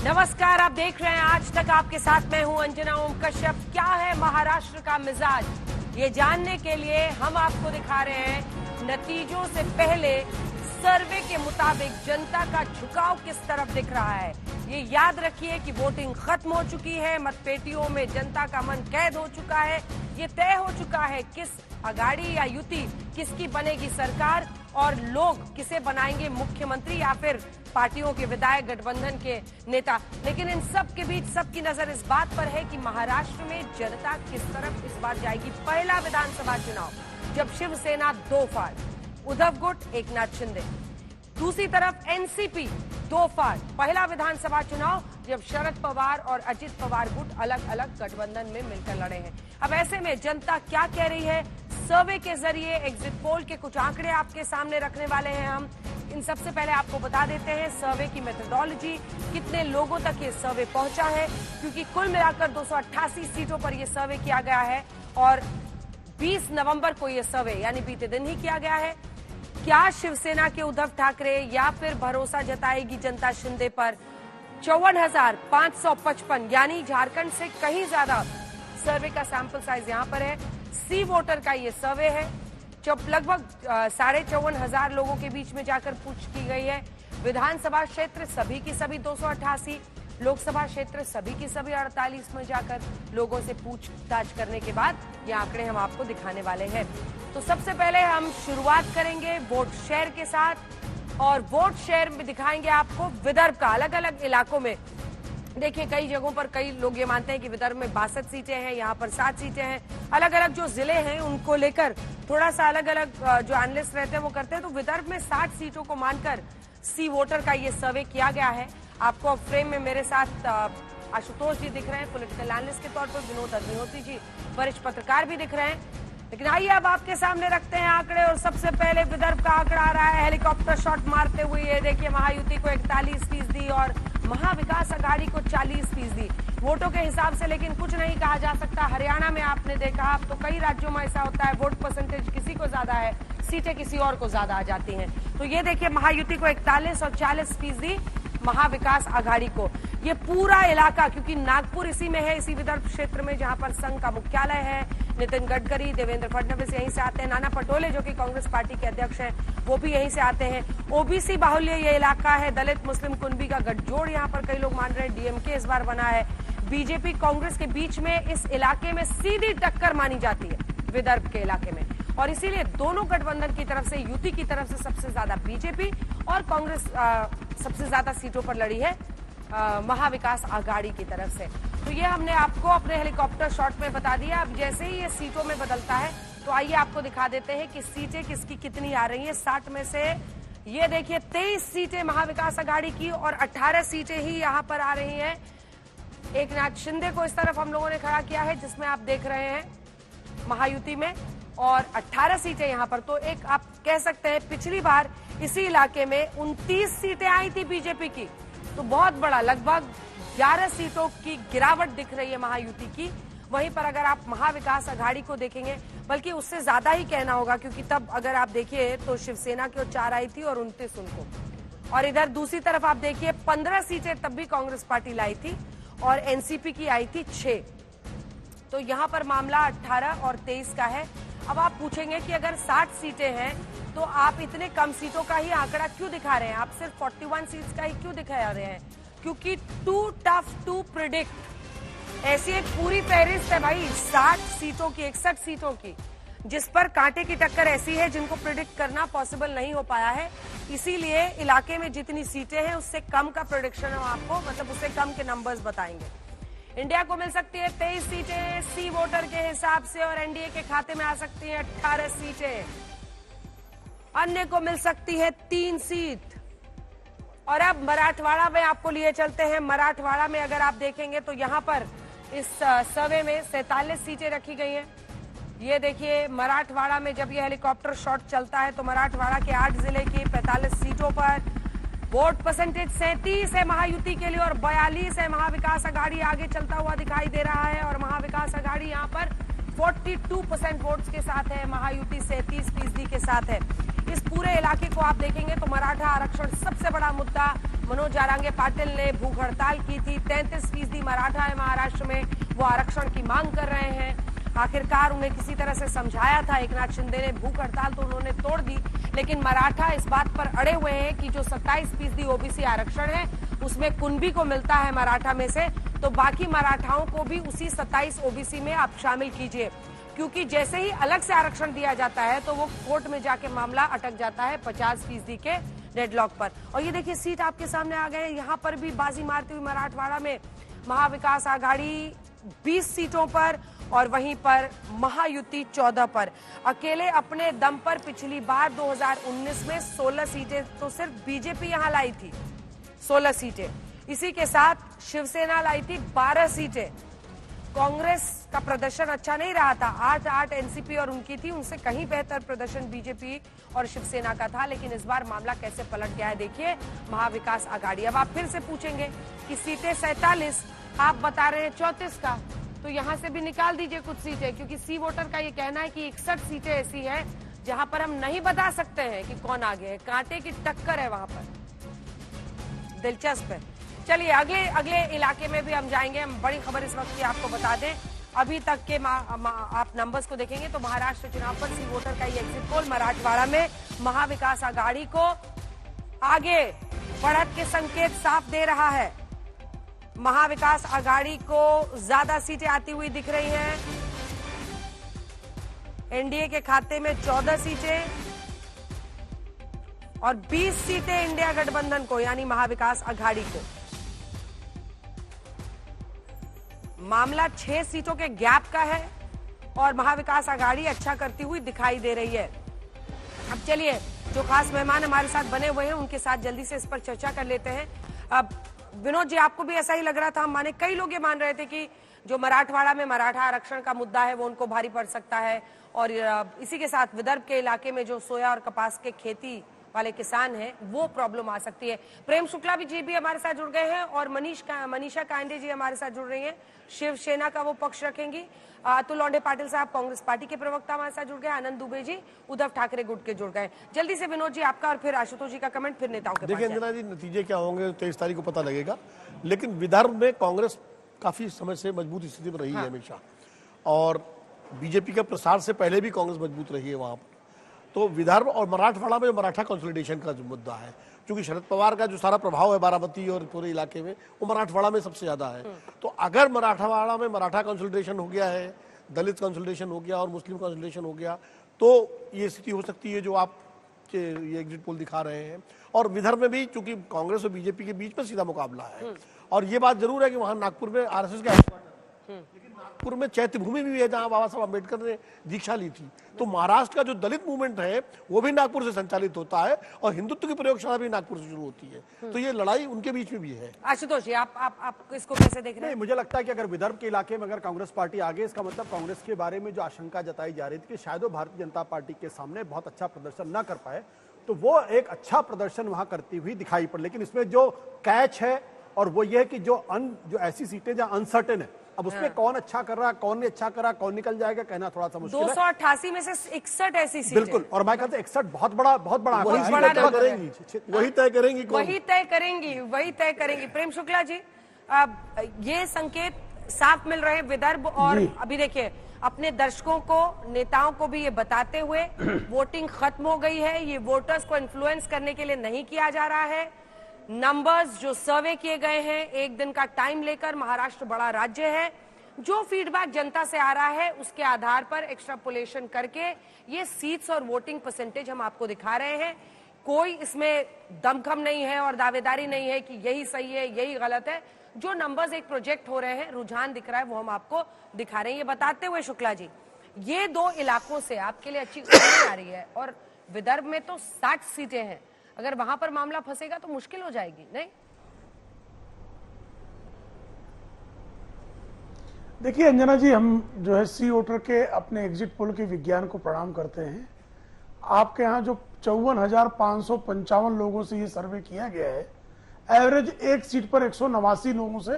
नमस्कार, आप देख रहे हैं आज तक। आपके साथ मैं हूं अंजना ओम कश्यप। क्या है महाराष्ट्र का मिजाज, ये जानने के लिए हम आपको दिखा रहे हैं नतीजों से पहले सर्वे के मुताबिक जनता का झुकाव किस तरफ दिख रहा है। ये याद रखिए कि वोटिंग खत्म हो चुकी है, मतपेटियों में जनता का मन कैद हो चुका है। ये तय हो चुका है किस अगाड़ी या युति किसकी बनेगी सरकार और लोग किसे बनाएंगे मुख्यमंत्री या फिर पार्टियों के विधायक गठबंधन के नेता। लेकिन इन सब के बीच सबकी नजर इस बात पर है कि महाराष्ट्र में जनता किस तरफ इस बार जाएगी। पहला विधानसभा चुनाव जब शिवसेना दो फाड़, उद्धव गुट एकनाथ शिंदे, दूसरी तरफ एनसीपी दो फाड़। पहला विधानसभा चुनाव जब शरद पवार और अजित पवार गुट अलग अलग गठबंधन में मिलकर लड़े हैं। अब ऐसे में जनता क्या कह रही है, सर्वे के जरिए एग्जिट पोल के कुछ आंकड़े आपके सामने रखने वाले हैं हम। इन सबसे पहले आपको बता देते हैं सर्वे की मेथोडोलॉजी, कितने लोगों तक ये सर्वे पहुंचा है, क्योंकि कुल मिलाकर 288 सीटों पर यह सर्वे किया गया है और 20 नवंबर को यह सर्वे यानी बीते दिन ही किया गया है। क्या शिवसेना के उद्धव ठाकरे या फिर भरोसा जताएगी जनता शिंदे पर। 54,555 यानी झारखंड से कहीं ज्यादा सर्वे का सैंपल साइज यहां पर है। सी वोटर का ये सर्वे है जब लगभग 54,500 लोगों के बीच में जाकर पूछ की गई है। विधानसभा क्षेत्र सभी की सभी 288, लोकसभा क्षेत्र सभी की सभी 48 में जाकर लोगों से पूछताछ करने के बाद ये आंकड़े हम आपको दिखाने वाले हैं। तो सबसे पहले हम शुरुआत करेंगे वोट शेयर के साथ और वोट शेयर में दिखाएंगे आपको विदर्भ का। अलग अलग इलाकों में देखिए कई जगहों पर कई लोग ये मानते हैं कि विदर्भ में 62 सीटें हैं, यहाँ पर 7 सीटें हैं। अलग अलग जो जिले हैं उनको लेकर थोड़ा सा अलग अलग जो एनालिस्ट रहते हैं वो करते हैं। तो विदर्भ में 60 सीटों को मानकर सी वोटर का ये सर्वे किया गया है। आपको फ्रेम में मेरे साथ आशुतोष जी दिख रहे हैं, पॉलिटिकल एनालिस्ट के तौर पर विनोद अग्निहोत्री जी वरिष्ठ पत्रकार भी दिख रहे हैं। लेकिन आइए अब आपके सामने रखते हैं आंकड़े और सबसे पहले विदर्भ का आंकड़ा आ रहा है हेलीकॉप्टर शॉट मारते हुए। ये देखिए महायुति को 41% और महाविकास अघाड़ी को 40% वोटों के हिसाब से। लेकिन कुछ नहीं कहा जा सकता। हरियाणा में आपने देखा, अब तो कई राज्यों में ऐसा होता है वोट परसेंटेज किसी को ज्यादा है, सीटें किसी और को ज्यादा आ जाती हैं। तो ये देखिए महायुति को 41 और 40% महाविकास अघाड़ी को। ये पूरा इलाका, क्योंकि नागपुर इसी में है, इसी विदर्भ क्षेत्र में जहां पर संघ का मुख्यालय है। नितिन गडकरी, देवेंद्र फडणवीस यहीं से आते हैं। नाना पटोले जो कि कांग्रेस पार्टी के अध्यक्ष हैं वो भी यहीं से आते हैं। ओबीसी बाहुल्य ये इलाका है, दलित मुस्लिम कुनबी का गठजोड़ यहाँ पर कई लोग मान रहे हैं। डीएमके इस बार बना है। बीजेपी कांग्रेस के बीच में इस इलाके में सीधी टक्कर मानी जाती है विदर्भ के इलाके में, और इसीलिए दोनों गठबंधन की तरफ से, युति की तरफ से सबसे ज्यादा बीजेपी और कांग्रेस सबसे ज्यादा सीटों पर लड़ी है महाविकास अघाड़ी की तरफ से। तो ये हमने आपको अपने हेलीकॉप्टर शॉट में बता दिया। अब जैसे ही ये सीटों में बदलता है तो आइए आपको दिखा देते हैं कि सीटें किसकी कितनी आ रही हैं। 60 में से ये देखिए 23 सीटें महाविकास अघाड़ी की और 18 सीटें ही यहाँ पर आ रही हैं। एकनाथ शिंदे को इस तरफ हम लोगों ने खड़ा किया है जिसमें आप देख रहे हैं महायुति में, और 18 सीटें यहाँ पर। तो एक आप कह सकते हैं पिछली बार इसी इलाके में 29 सीटें आई थी बीजेपी की, तो बहुत बड़ा लगभग 11 सीटों की गिरावट दिख रही है महायुति की। वहीं पर अगर आप महाविकास अघाड़ी को देखेंगे, बल्कि उससे ज्यादा ही कहना होगा, क्योंकि तब अगर आप देखिए तो शिवसेना की 4 आई थी और 29 उनको, और इधर दूसरी तरफ आप देखिए 15 सीटें तब भी कांग्रेस पार्टी लाई थी और एनसीपी की आई थी 6। तो यहाँ पर मामला 18 और 23 का है। अब आप पूछेंगे कि अगर 60 सीटें हैं तो आप इतने कम सीटों का ही आंकड़ा क्यों दिखा रहे हैं, आप सिर्फ 41 सीट्स का ही क्यों दिखा रहे हैं? क्योंकि टू टफ टू प्रिडिक्ट, ऐसी एक पूरी फहरिस्त है भाई 60 सीटों की, 61 सीटों की, जिस पर कांटे की टक्कर ऐसी है जिनको प्रिडिक्ट करना पॉसिबल नहीं हो पाया है। इसीलिए इलाके में जितनी सीटें हैं उससे कम का प्रोडिक्शन हम आपको, मतलब उससे कम के नंबर्स बताएंगे। इंडिया को मिल सकती है 23 सीटें सी वोटर के हिसाब से, और एनडीए के खाते में आ सकती है 18 सीटें। अन्य को मिल सकती है 3 सीट। और अब मराठवाड़ा में आपको लिए चलते हैं। मराठवाड़ा में अगर आप देखेंगे तो यहाँ पर इस सर्वे में 47 सीटें रखी गई हैं। ये देखिए मराठवाड़ा में जब ये हेलीकॉप्टर शॉट चलता है तो मराठवाड़ा के 8 जिले की 45 सीटों पर वोट परसेंटेज 37 है महायुति के लिए और 42 है महाविकास अघाड़ी आगे चलता हुआ दिखाई दे रहा है। और महाविकास अघाड़ी यहाँ पर 42% वोट्स के साथ है, महायुति 37% के साथ है। इस पूरे इलाके को आप देखेंगे तो मराठा आरक्षण सबसे बड़ा मुद्दा। मनोज जारांगे पाटिल ने भूख हड़ताल की थी। 33% मराठा है महाराष्ट्र में, वो आरक्षण की मांग कर रहे हैं। आखिरकार उन्हें किसी तरह से समझाया था एकनाथ शिंदे ने, भूख हड़ताल तो उन्होंने तोड़ दी, लेकिन मराठा इस बात पर अड़े हुए हैं कि जो 27% ओबीसी आरक्षण है उसमें कुणबी को मिलता है मराठा में से, तो बाकी मराठाओं को भी उसी 27 ओबीसी में आप शामिल कीजिए, क्योंकि जैसे ही अलग से आरक्षण दिया जाता है तो वो कोर्ट में जाके मामला अटक जाता है 50% के डेडलॉक पर। और ये देखिए सीट आपके सामने आ गए, यहाँ पर भी बाजी मारती हुई मराठवाड़ा में महाविकास आघाड़ी 20 सीटों पर और वहीं पर महायुति 14 पर। अकेले अपने दम पर पिछली बार 2019 में 16 सीटें तो सिर्फ बीजेपी यहां लाई थी, 16 सीटें। इसी के साथ शिवसेना लाई थी 12 सीटें। कांग्रेस का प्रदर्शन अच्छा नहीं रहा था, 8 एनसीपी और उनकी थी, उनसे कहीं बेहतर प्रदर्शन बीजेपी और शिवसेना का था। लेकिन इस बार मामला कैसे पलट गया है देखिए महाविकास आघाड़ी। अब आप फिर से पूछेंगे कि सीटें 47, आप बता रहे हैं 34 का, तो यहां से भी निकाल दीजिए कुछ सीटें, क्योंकि सी वोटर का ये कहना है कि 61 सीटें ऐसी हैं जहां पर हम नहीं बता सकते हैं कि कौन आगे है, कांटे की टक्कर है वहां पर। दिलचस्प है। चलिए अगले इलाके में भी हम जाएंगे। हम बड़ी खबर इस वक्त की आपको बता दें, अभी तक के आप नंबर्स को देखेंगे तो महाराष्ट्र चुनाव पर सी वोटर का ये एग्जिट पोल मराठवाड़ा में महाविकास आघाड़ी को आगे बढ़त के संकेत साफ दे रहा है। महाविकास आघाड़ी को ज्यादा सीटें आती हुई दिख रही हैं। एनडीए के खाते में 14 सीटें और 20 सीटें इंडिया गठबंधन को यानी महाविकास आघाड़ी को। मामला 6 सीटों के गैप का है और महाविकास आघाड़ी अच्छा करती हुई दिखाई दे रही है। अब चलिए जो खास मेहमान हमारे साथ बने हुए हैं उनके साथ जल्दी से इस पर चर्चा कर लेते हैं। अब विनोद जी, आपको भी ऐसा ही लग रहा था? हम माने कई लोग ये मान रहे थे कि जो मराठवाड़ा में मराठा आरक्षण का मुद्दा है वो उनको भारी पड़ सकता है, और इसी के साथ विदर्भ के इलाके में जो सोया और कपास के खेती वाले किसान हैं वो प्रॉब्लम आ सकती है। प्रेम शुक्ला जी भी हमारे साथ जुड़ गए हैं और मनीषा कांडे जी हमारे साथ जुड़ रही हैं, शिवसेना का वो पक्ष रखेंगी। अतुल लोंढे पाटिल साहब कांग्रेस पार्टी के प्रवक्ता हमारे साथ जुड़ गए, आनंद दुबे जी उद्धव ठाकरे गुट के जुड़ गए। जल्दी से विनोद जी आपका और फिर आशुतोष जी का कमेंट, फिर नेताओं के। देखिए अंजना जी, नतीजे क्या होंगे 23 तारीख को पता लगेगा, लेकिन विदर्भ में कांग्रेस काफी समय से मजबूत स्थिति में रही है हमेशा, और बीजेपी के प्रसार से पहले भी कांग्रेस मजबूत रही है वहां पर। तो विदर्भ और मराठवाड़ा में मराठा कंसोलिडेशन का जो मुद्दा है, क्योंकि शरद पवार का जो सारा प्रभाव है बारामती और पूरे इलाके में, वो मराठवाड़ा में सबसे ज्यादा है। तो अगर मराठवाड़ा में मराठा कंसोलिडेशन हो गया है, दलित कंसोलिडेशन हो गया और मुस्लिम कंसोलिडेशन हो गया, तो ये स्थिति हो सकती है जो आप ये एग्जिट पोल दिखा रहे हैं। और विदर्भ में भी चूंकि कांग्रेस और बीजेपी के बीच में सीधा मुकाबला है, और ये बात जरूर है कि वहां नागपुर में आरएसएस का हेडक्वार्टर, लेकिन नागपुर में चैत्य भूमि भी है जहां बाबा साहब अम्बेडकर ने दीक्षा ली थी। तो महाराष्ट्र का जो दलित मूवमेंट है वो भी नागपुर से संचालित होता है और हिंदुत्व की प्रयोगशाला भी नागपुर से शुरू होती है। तो ये लड़ाई उनके बीच में भी है। आशुतोष जी आप इसको कैसे देख रहे हैं? मुझे लगता है कि अगर विदर्भ के इलाके में अगर कांग्रेस पार्टी आगे, इसका मतलब कांग्रेस के बारे में जो आशंका जताई जा रही थी कि शायद वो भारतीय जनता पार्टी के सामने बहुत अच्छा प्रदर्शन न कर पाए, तो वो एक अच्छा प्रदर्शन वहां करती हुई दिखाई पड़। लेकिन इसमें जो कैच है और वो ये है कि जो ऐसी सीटें जहां अनसर्टेन है, अब उसमें कौन अच्छा कर रहा, कौन नहीं अच्छा कर रहा, कौन निकल जाएगा, कहना थोड़ा सा मुश्किल है। 288 में से 61 ऐसी सीटें, बिल्कुल, और मैं कहता हूं 61 बहुत बड़ा वही तय करेंगी। प्रेम शुक्ला जी, अब ये संकेत साफ मिल रहे हैं विदर्भ, और अभी देखिए अपने दर्शकों को, नेताओं को भी ये बताते हुए वोटिंग खत्म हो गई है, ये वोटर्स को इन्फ्लुएंस करने के लिए नहीं किया जा रहा है। नंबर्स जो सर्वे किए गए हैं, एक दिन का टाइम लेकर, महाराष्ट्र बड़ा राज्य है, जो फीडबैक जनता से आ रहा है उसके आधार पर एक्सट्रापोलेशन करके ये सीट्स और वोटिंग परसेंटेज हम आपको दिखा रहे हैं। कोई इसमें दमखम नहीं है और दावेदारी नहीं है कि यही सही है यही गलत है। जो नंबर्स एक प्रोजेक्ट हो रहे हैं, रुझान दिख रहा है, वो हम आपको दिखा रहे हैं। ये बताते हुए शुक्ला जी, ये 2 इलाकों से आपके लिए अच्छी खबर आ रही है, और विदर्भ में तो 60 सीटें हैं, अगर वहां पर मामला फंसेगा तो मुश्किल हो जाएगी, नहीं? देखिए अंजना जी, हम जो है सी वोटर के अपने एग्जिट पोल के विज्ञान को प्रणाम करते हैं। आपके यहाँ जो 54,555 लोगों से ये सर्वे किया गया है, एवरेज एक सीट पर 189 लोगों से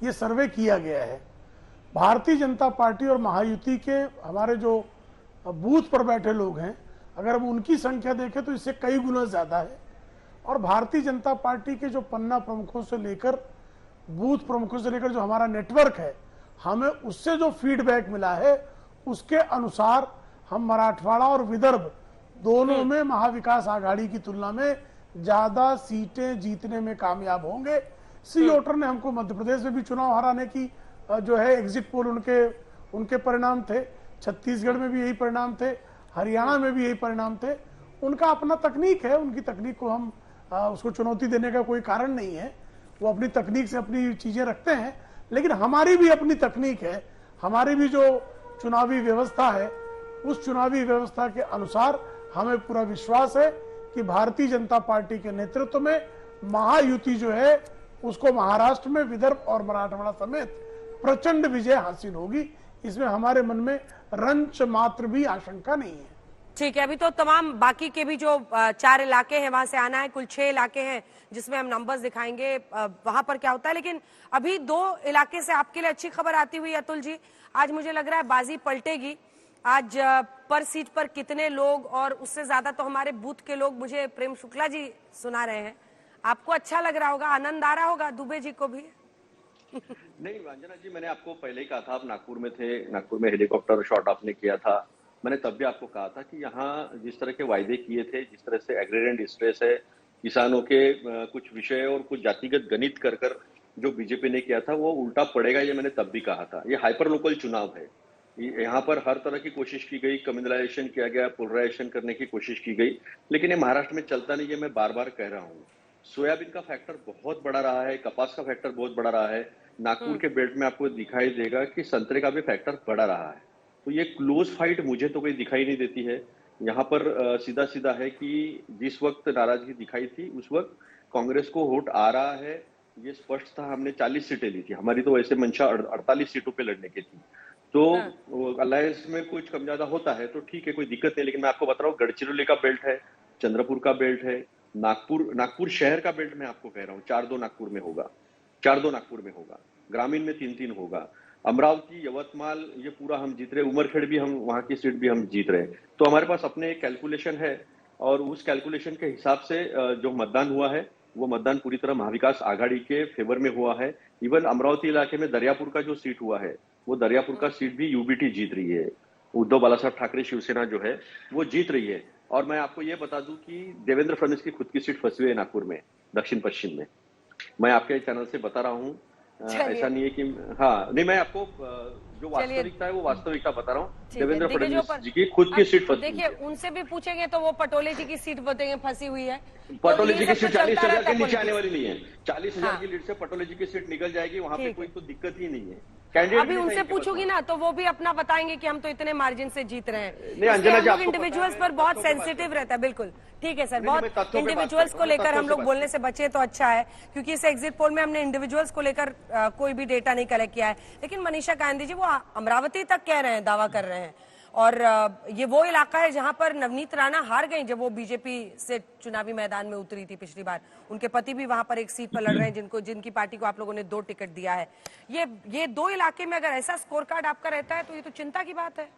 ये सर्वे किया गया है। भारतीय जनता पार्टी और महायुति के हमारे जो बूथ पर बैठे लोग हैं, अगर हम उनकी संख्या देखें तो इससे कई गुना ज्यादा है। और भारतीय जनता पार्टी के जो पन्ना प्रमुखों से लेकर बूथ प्रमुखों से लेकर जो हमारा नेटवर्क है, हमें उससे जो फीडबैक मिला है उसके अनुसार हम मराठवाड़ा और विदर्भ दोनों में महाविकास आघाड़ी की तुलना में ज्यादा सीटें जीतने में कामयाब होंगे। सी वोटर ने हमको मध्य प्रदेश में भी चुनाव हराने की जो है एग्जिट पोल उनके परिणाम थे, छत्तीसगढ़ में भी यही परिणाम थे, हरियाणा में भी यही परिणाम थे। उनका अपना तकनीक है, उनकी तकनीक को हम उसको चुनौती देने का कोई कारण नहीं है, वो अपनी तकनीक से अपनी चीजें रखते हैं। लेकिन हमारी भी अपनी तकनीक है, हमारी भी जो चुनावी व्यवस्था है उस चुनावी व्यवस्था के अनुसार हमें पूरा विश्वास है कि भारतीय जनता पार्टी के नेतृत्व में महायुति जो है उसको महाराष्ट्र में विदर्भ और मराठवाड़ा समेत प्रचंड विजय हासिल होगी। इसमें हमारे मन में रंच मात्र भी आशंका नहीं है। ठीक है, अभी तो तमाम बाकी के भी जो 4 इलाके हैं वहां से आना है, कुल 6 इलाके हैं जिसमें हम नंबर्स दिखाएंगे वहां पर क्या होता है। लेकिन अभी 2 इलाके से आपके लिए अच्छी खबर आती हुई अतुल जी, आज मुझे लग रहा है बाजी पलटेगी। आज पर सीट पर कितने लोग, और उससे ज्यादा तो हमारे बूथ के लोग मुझे प्रेम शुक्ला जी सुना रहे हैं। आपको अच्छा लग रहा होगा, आनंद आ रहा होगा, दुबे जी को भी? नहीं अंजना जी, मैंने आपको पहले ही कहा था, आप नागपुर में थे, नागपुर में हेलीकॉप्टर शॉट आपने किया था। मैंने तब भी आपको कहा था कि यहाँ जिस तरह के वायदे किए थे, जिस तरह से एग्रीरियन डिस्ट्रेस है, किसानों के कुछ विषय और कुछ जातिगत गणित कर कर जो बीजेपी ने किया था वो उल्टा पड़ेगा, ये मैंने तब भी कहा था। ये हाइपर लोकल चुनाव है, यहाँ पर हर तरह की कोशिश की गई, कम्युनलाइजेशन किया गया, पोलराइजेशन करने की कोशिश की गई, लेकिन ये महाराष्ट्र में चलता नहीं है। मैं बार बार कह रहा हूँ, सोयाबीन का फैक्टर बहुत बड़ा रहा है, कपास का फैक्टर बहुत बड़ा रहा है। नागपुर के बेल्ट में आपको दिखाई देगा कि संतरे का भी फैक्टर बड़ा रहा है। तो ये क्लोज फाइट मुझे तो कोई दिखाई नहीं देती है। यहाँ पर सीधा सीधा है कि जिस वक्त नाराजगी दिखाई थी उस वक्त कांग्रेस को वोट आ रहा है, ये स्पष्ट था। हमने 40 सीटें ली थी, हमारी तो वैसे मंशा 48 सीटों पे लड़ने की थी। तो अलायंस में कुछ कम ज्यादा होता है तो ठीक है, कोई दिक्कत नहीं। लेकिन मैं आपको बता रहा हूँ, गढ़चिरौली का बेल्ट है, चंद्रपुर का बेल्ट है, नागपुर शहर का बेल्ट मैं आपको कह रहा हूँ 4-2 नागपुर में होगा, 4-2 नागपुर में होगा, ग्रामीण में 3-3 होगा। अमरावती, यवतमाल, ये पूरा हम जीत रहे, उमरखेड़ भी हम, वहां की सीट भी हम जीत रहे। तो हमारे पास अपने एक कैलकुलेशन है और उस कैलकुलेशन के हिसाब से जो मतदान हुआ है वो मतदान पूरी तरह महाविकास आघाड़ी के फेवर में हुआ है। इवन अमरावती इलाके में दरियापुर का जो सीट हुआ है वो दरियापुर का सीट भी यूबीटी जीत रही है, उद्धव बालासाहब ठाकरे शिवसेना जो है वो जीत रही है। और मैं आपको ये बता दूं कि देवेंद्र फडणवीस की खुद की सीट फंसी हुई है नागपुर में, दक्षिण पश्चिम में। मैं आपके चैनल से बता रहा हूँ, ऐसा नहीं है कि हाँ नहीं, मैं आपको जो वास्तविकता है वो वास्तविकता बता रहा हूँ। देवेंद्र फडणवीस जी की खुद की सीट फंसी। देखिए, उनसे भी पूछेंगे तो वो पटोले जी की सीट बताएंगे फंसी हुई है। पटोले जी की सीट 40,000 के नीचे आने वाली नहीं है, 40,000 की लीड से पटोले जी की सीट निकल जाएगी, वहां पे कोई तो दिक्कत ही नहीं है। अभी उनसे पूछूंगी ना तो वो भी अपना बताएंगे कि हम तो इतने मार्जिन से जीत रहे हैं। नहीं अंजना जी, इंडिविजुअल्स पर बहुत सेंसिटिव रहता है। बिल्कुल ठीक है सर, बहुत इंडिविजुअल्स को लेकर हम लोग बोलने से बचे तो अच्छा है, क्योंकि इस एग्जिट पोल में हमने इंडिविजुअल्स को लेकर कोई भी डेटा नहीं कलेक्ट किया है। लेकिन मनीषा गांधी जी वो अमरावती तक कह रहे हैं, दावा कर रहे हैं, और ये वो इलाका है जहां पर नवनीत राणा हार गई जब वो बीजेपी से चुनावी मैदान में उतरी थी पिछली बार। उनके पति भी वहां पर एक सीट पर लड़ रहे हैं, जिनकी पार्टी को आप लोगों ने 2 टिकट दिया है। ये 2 इलाके में अगर ऐसा स्कोर कार्ड आपका रहता है तो ये तो चिंता की बात है।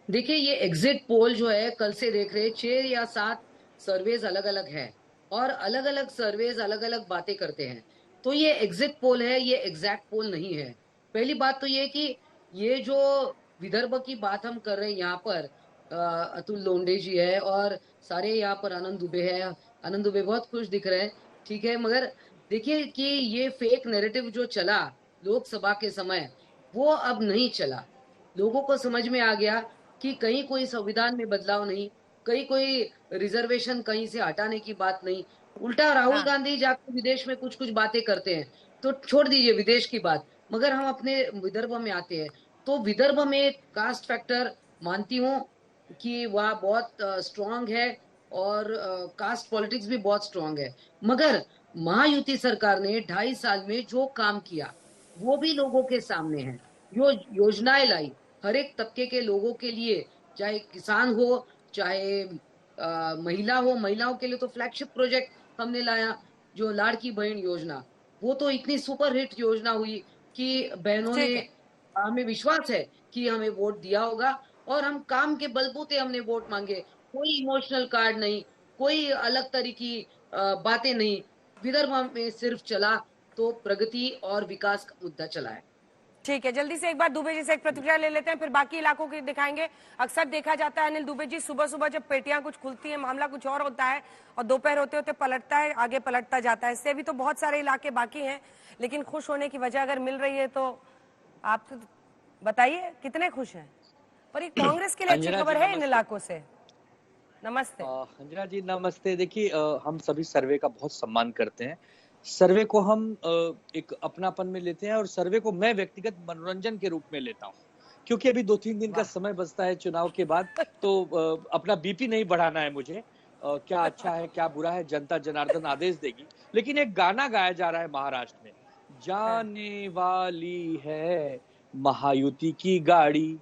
देखिए, ये एग्जिट पोल जो है, कल से देख रहे 6 या 7 सर्वेज अलग अलग है और अलग अलग सर्वेज अलग अलग बातें करते हैं। तो ये एग्जिट पोल है, ये एग्जैक्ट पोल नहीं है। पहली बात तो ये कि ये जो विदर्भ की बात हम कर रहे हैं, यहाँ पर अतुल लोंढे जी है और सारे यहाँ पर आनंद दुबे है। आनंद दुबे बहुत खुश दिख रहे हैं, ठीक है, मगर देखिए कि ये फेक नैरेटिव जो चला लोकसभा के समय वो अब नहीं चला। लोगों को समझ में आ गया कि कहीं कोई संविधान में बदलाव नहीं, कहीं कोई रिजर्वेशन कहीं से हटाने की बात नहीं। उल्टा राहुल गांधी जाकर विदेश में कुछ कुछ बातें करते हैं, तो छोड़ दीजिए विदेश की बात, मगर हम अपने विदर्भ में आते हैं। तो विदर्भ में कास्ट फैक्टर मानती हूँ कि वह बहुत स्ट्रांग है और कास्ट पॉलिटिक्स भी बहुत स्ट्रांग है। मगर महायुति सरकार ने 2.5 साल में जो काम किया वो भी लोगों के सामने है। योजनाएं लाई हर एक तबके के लोगों के लिए, चाहे किसान हो चाहे महिला हो। महिलाओं के लिए तो फ्लैगशिप प्रोजेक्ट हमने लाया, जो लाड़की बहन योजना, वो तो इतनी सुपर हिट योजना हुई कि बहनों ने, हमें विश्वास है कि हमें वोट दिया होगा और हम काम के बलबूते हमने वोट मांगे, कोई इमोशनल कार्ड नहीं, कोई अलग तरह की बातें नहीं। विदर्भ में सिर्फ चला तो प्रगति और विकास का मुद्दा चला है। ठीक है, जल्दी से एक बार दुबे जी से एक प्रतिक्रिया ले लेते हैं, फिर बाकी इलाकों की दिखाएंगे। अक्सर देखा जाता है अनिल दुबे जी, सुबह सुबह जब पेटियां कुछ खुलती है मामला कुछ और होता है और दोपहर होते होते पलटता है, आगे पलटता जाता है। इससे अभी तो बहुत सारे इलाके बाकी हैं, लेकिन खुश होने की वजह अगर मिल रही है तो आप बताइए कितने खुश हैं? पर ये कांग्रेस के लिए अच्छी खबर है इन इलाकों से। नमस्ते अंजना जी, नमस्ते। देखिए, हम सभी सर्वे का बहुत सम्मान करते हैं। सर्वे को हम एक अपनापन में लेते हैं और सर्वे को मैं व्यक्तिगत मनोरंजन के रूप में लेता हूँ, क्योंकि अभी 2-3 दिन का समय बचता है चुनाव के बाद, तो अपना बीपी नहीं बढ़ाना है मुझे। क्या अच्छा है क्या बुरा है जनता जनार्दन आदेश देगी। लेकिन एक गाना गाया जा रहा है महाराष्ट्र में, जाने वाली है महायुति की गाड़ी,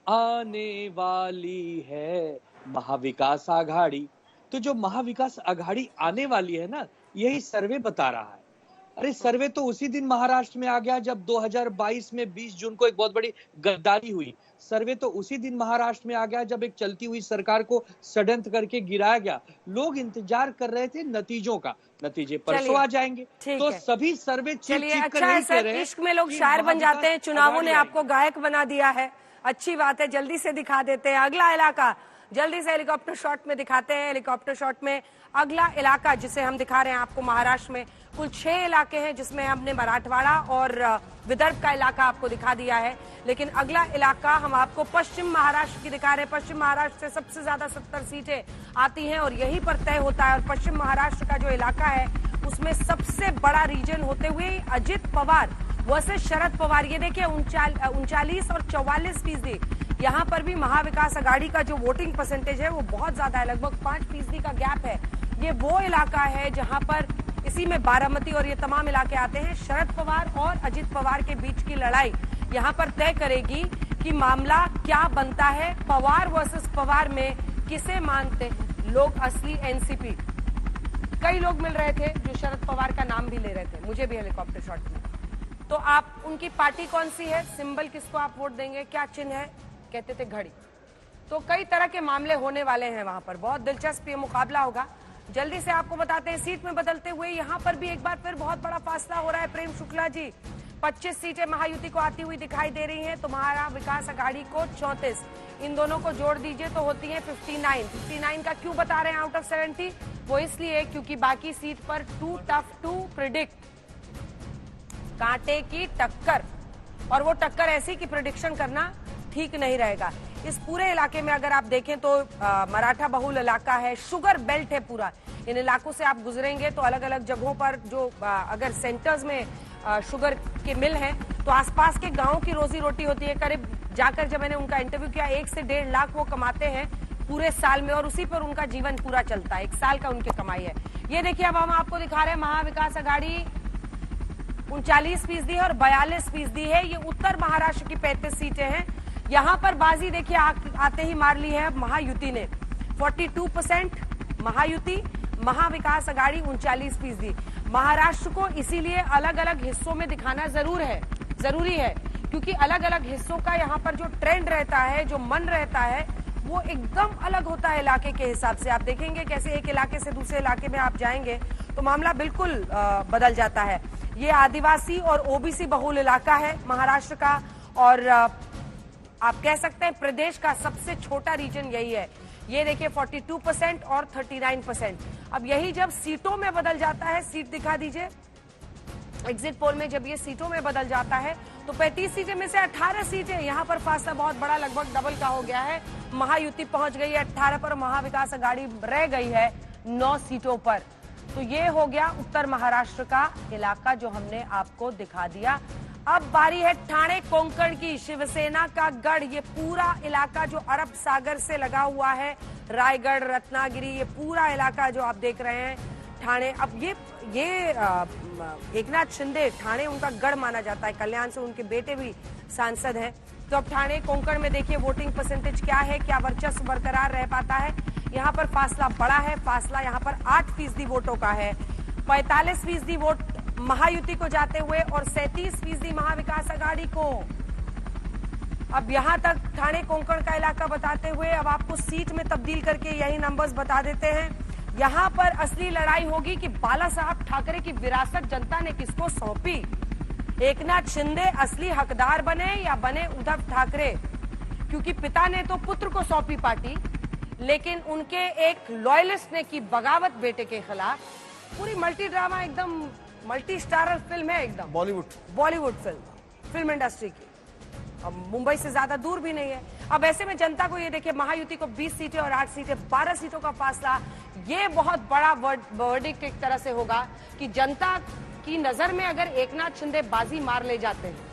आने वाली है महाविकास आघाड़ी। तो जो महाविकास आघाड़ी आने वाली है ना, यही सर्वे बता रहा है। अरे सर्वे तो उसी दिन महाराष्ट्र में आ गया जब 2022 में 20 जून को एक बहुत बड़ी गद्दारी हुई। सर्वे तो उसी दिन महाराष्ट्र में आ गया जब एक चलती हुई सरकार को षड्यंत्र करके गिराया गया। लोग इंतजार कर रहे थे नतीजों का, नतीजे परसों आ जाएंगे। तो सभी सर्वे चलिए, अच्छा है सर, इश्क में लोग शायर बन जाते हैं, चुनावों ने आपको गायक बना दिया है, अच्छी बात है। जल्दी से दिखा देते हैं अगला इलाका, जल्दी से हेलीकॉप्टर शॉट में दिखाते हैं। हेलीकॉप्टर शॉट में अगला इलाका जिसे हम दिखा रहे हैं आपको, महाराष्ट्र में कुल 6 इलाके हैं जिसमें हमने मराठवाड़ा और विदर्भ का इलाका आपको दिखा दिया है। लेकिन अगला इलाका हम आपको पश्चिम महाराष्ट्र की दिखा रहे हैं। पश्चिम महाराष्ट्र से सबसे ज्यादा 70 सीटें आती हैं और यहीं पर तय होता है। और पश्चिम महाराष्ट्र का जो इलाका है उसमें सबसे बड़ा रीजन होते हुए अजित पवार वर्सेस शरद पवार, ये देखिए 39 और 44%। यहाँ पर भी महाविकास आघाड़ी का जो वोटिंग परसेंटेज है वो बहुत ज्यादा है, लगभग 5% का गैप है। ये वो इलाका है जहां पर इसी में बारामती और ये तमाम इलाके आते हैं। शरद पवार और अजित पवार के बीच की लड़ाई यहाँ पर तय करेगी कि मामला क्या बनता है। पवार वर्सेस पवार में किसे मानते हैं लोग असली एनसीपी। कई लोग मिल रहे थे जो शरद पवार का नाम भी ले रहे थे, मुझे भी हेलीकॉप्टर शॉट में। तो आप उनकी पार्टी कौन सी है, सिंबल किसको आप वोट देंगे, क्या चिन्ह है, कहते थे घड़ी। तो कई तरह के मामले होने वाले हैं वहां पर, बहुत दिलचस्प ये मुकाबला होगा। जल्दी से आपको बताते हैं सीट में बदलते हुए यहाँ पर भी एक बार फिर बहुत बड़ा फासला हो रहा है। प्रेम शुक्ला जी, 25 सीटें महायुति को आती हुई दिखाई दे रही हैं, तो महाविकास आघाड़ी को 34। इन दोनों को जोड़ दीजिए तो होती है 59 का क्यों बता रहे हैं आउट ऑफ 70? वो इसलिए क्योंकि बाकी सीट पर टू टफ टू प्रिडिक्ट, कांटे की टक्कर, और वो टक्कर ऐसी कि प्रिडिक्शन करना ठीक नहीं रहेगा। इस पूरे इलाके में अगर आप देखें तो मराठा बहुल इलाका है, शुगर बेल्ट है पूरा। इन इलाकों से आप गुजरेंगे तो अलग अलग जगहों पर जो अगर सेंटर्स में शुगर के मिल हैं तो आसपास के गांव की रोजी रोटी होती है। करीब जाकर जब मैंने उनका इंटरव्यू किया 1 से 1.5 लाख वो कमाते हैं पूरे साल में और उसी पर उनका जीवन पूरा चलता है। 1 साल का उनकी कमाई है। ये देखिए अब हम आपको दिखा रहे हैं महाविकास आघाड़ी 39% है और 42% है। ये उत्तर महाराष्ट्र की 35 सीटें हैं। यहाँ पर बाजी देखिए आते ही मार ली है महायुति ने, 42% महायुति, महाविकास आघाड़ी 39%। महाराष्ट्र को इसीलिए अलग अलग हिस्सों में दिखाना जरूरी है क्योंकि अलग अलग हिस्सों का यहाँ पर जो ट्रेंड रहता है, जो मन रहता है, वो एकदम अलग होता है इलाके के हिसाब से। आप देखेंगे कैसे एक इलाके से दूसरे इलाके में आप जाएंगे तो मामला बिल्कुल बदल जाता है। ये आदिवासी और ओबीसी बहुल इलाका है महाराष्ट्र का और आप कह सकते हैं प्रदेश का सबसे छोटा रीजन यही है। ये देखिए 42% और 39%। अब यही जब सीटों में बदल जाता है, सीट दिखा दीजिए, एग्जिट पोल में जब ये सीटों में बदल जाता है तो 35 सीटें में से 18 सीटें, यहाँ पर फासला बहुत बड़ा लगभग डबल का हो गया है। महायुति पहुंच गई है 18 पर, महाविकास आघाड़ी रह गई है 9 सीटों पर। तो ये हो गया उत्तर महाराष्ट्र का इलाका जो हमने आपको दिखा दिया। अब बारी है ठाणे कोंकण की, शिवसेना का गढ़। ये पूरा इलाका जो अरब सागर से लगा हुआ है, रायगढ़, रत्नागिरी, ये पूरा इलाका जो आप देख रहे हैं ठाणे। अब ये एकनाथ शिंदे, ठाणे उनका गढ़ माना जाता है, कल्याण से उनके बेटे भी सांसद हैं। तो अब ठाणे कोंकण में देखिए वोटिंग परसेंटेज क्या है, क्या वर्चस्व बरकरार रह पाता है। यहाँ पर फासला बड़ा है, फासला यहाँ पर 8% वोटों का है। 45% वोट महायुति को जाते हुए और 37% महाविकास आघाड़ी को। अब यहां तक ठाणे कोंकण का इलाका बताते हुए अब आपको सीट में तब्दील करके यही नंबर्स बता देते हैं। यहां पर असली लड़ाई होगी कि बाला साहब ठाकरे की विरासत जनता ने किसको सौंपी। एकनाथ शिंदे असली हकदार बने या बने उद्धव ठाकरे, क्योंकि पिता ने तो पुत्र को सौंपी पार्टी, लेकिन उनके एक लॉयलिस्ट ने की बगावत बेटे के खिलाफ। पूरी मल्टी ड्रामा, एकदम मल्टी स्टारर फिल्म है, एकदम बॉलीवुड फिल्म इंडस्ट्री की। अब मुंबई से ज्यादा दूर भी नहीं है। अब ऐसे में जनता को ये देखिए, महायुति को 20 सीटें और 8 सीटें, 12 सीटों का फासला, ये बहुत बड़ा वर्डिक्ट एक तरह से होगा कि जनता की नजर में अगर एकनाथ शिंदे बाजी मार ले जाते हैं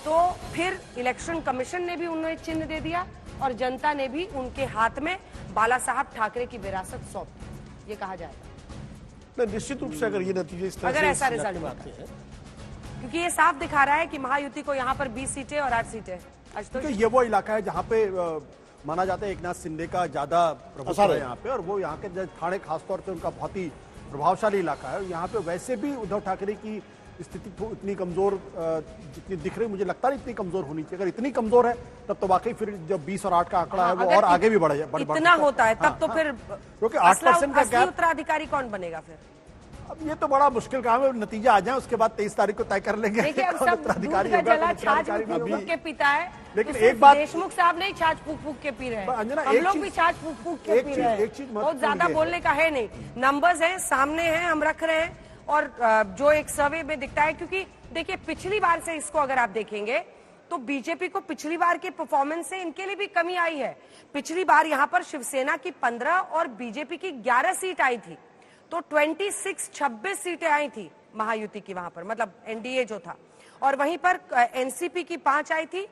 तो फिर इलेक्शन कमीशन ने भी उन्हें चिन्ह दे दिया और जनता ने भी उनके हाथ में बाला साहब ठाकरे की विरासत सौंप दी, ये कहा जाएगा। निश्चित रूप से अगर ये नतीजे इस तरह अगर से ऐसा रिजल्ट आते हैं, क्योंकि ये साफ दिखा रहा है कि महायुति को यहाँ पर 20 सीटें और 8 सीटें। तो ये वो इलाका है जहाँ पे माना जाता है एकनाथ शिंदे का ज्यादा प्रभुत्व है यहाँ पे, और वो यहाँ के ठाणे खासतौर से उनका बहुत ही प्रभावशाली इलाका है। यहाँ पे वैसे भी उद्धव ठाकरे की स्थिति इतनी कमजोर जितनी दिख रही, मुझे लगता है इतनी कमजोर होनी चाहिए। अगर इतनी कमजोर है तब तो वाकई फिर जब 20 और 8 का आंकड़ा है वो और आगे भी बढ़ जाए, इतना होता है तब तो फिर क्योंकि 8% का गैप, उत्तराधिकारी कौन बनेगा फिर? अब ये तो बड़ा मुश्किल काम है। नतीजा आ जाए उसके बाद 23 तारीख को तय कर लेंगे। देखिए अब सब दूध का जला छाछ फूक के पीता है, लेकिन तो एक बात, देशमुख साहब नहीं छाछ फूक के पी रहे हैं, अंजना, हम लोग भी छाछ फूक के पी रहे हैं। बहुत ज्यादा बोलने का है नहीं, नंबर्स हैं सामने हैं, हम रख रहे हैं। और जो एक सर्वे में दिखता है, क्योंकि देखिए पिछली बार से इसको अगर आप देखेंगे तो बीजेपी को पिछली बार के परफॉर्मेंस से इनके लिए भी कमी आई है। पिछली बार यहाँ पर शिवसेना की 15 और बीजेपी की 11 सीट आई थी, तो 26 सीटें आई थी महायुति की वहां पर, मतलब एनडीए जो था। और वहीं पर एनसीपी की 5 आई थी।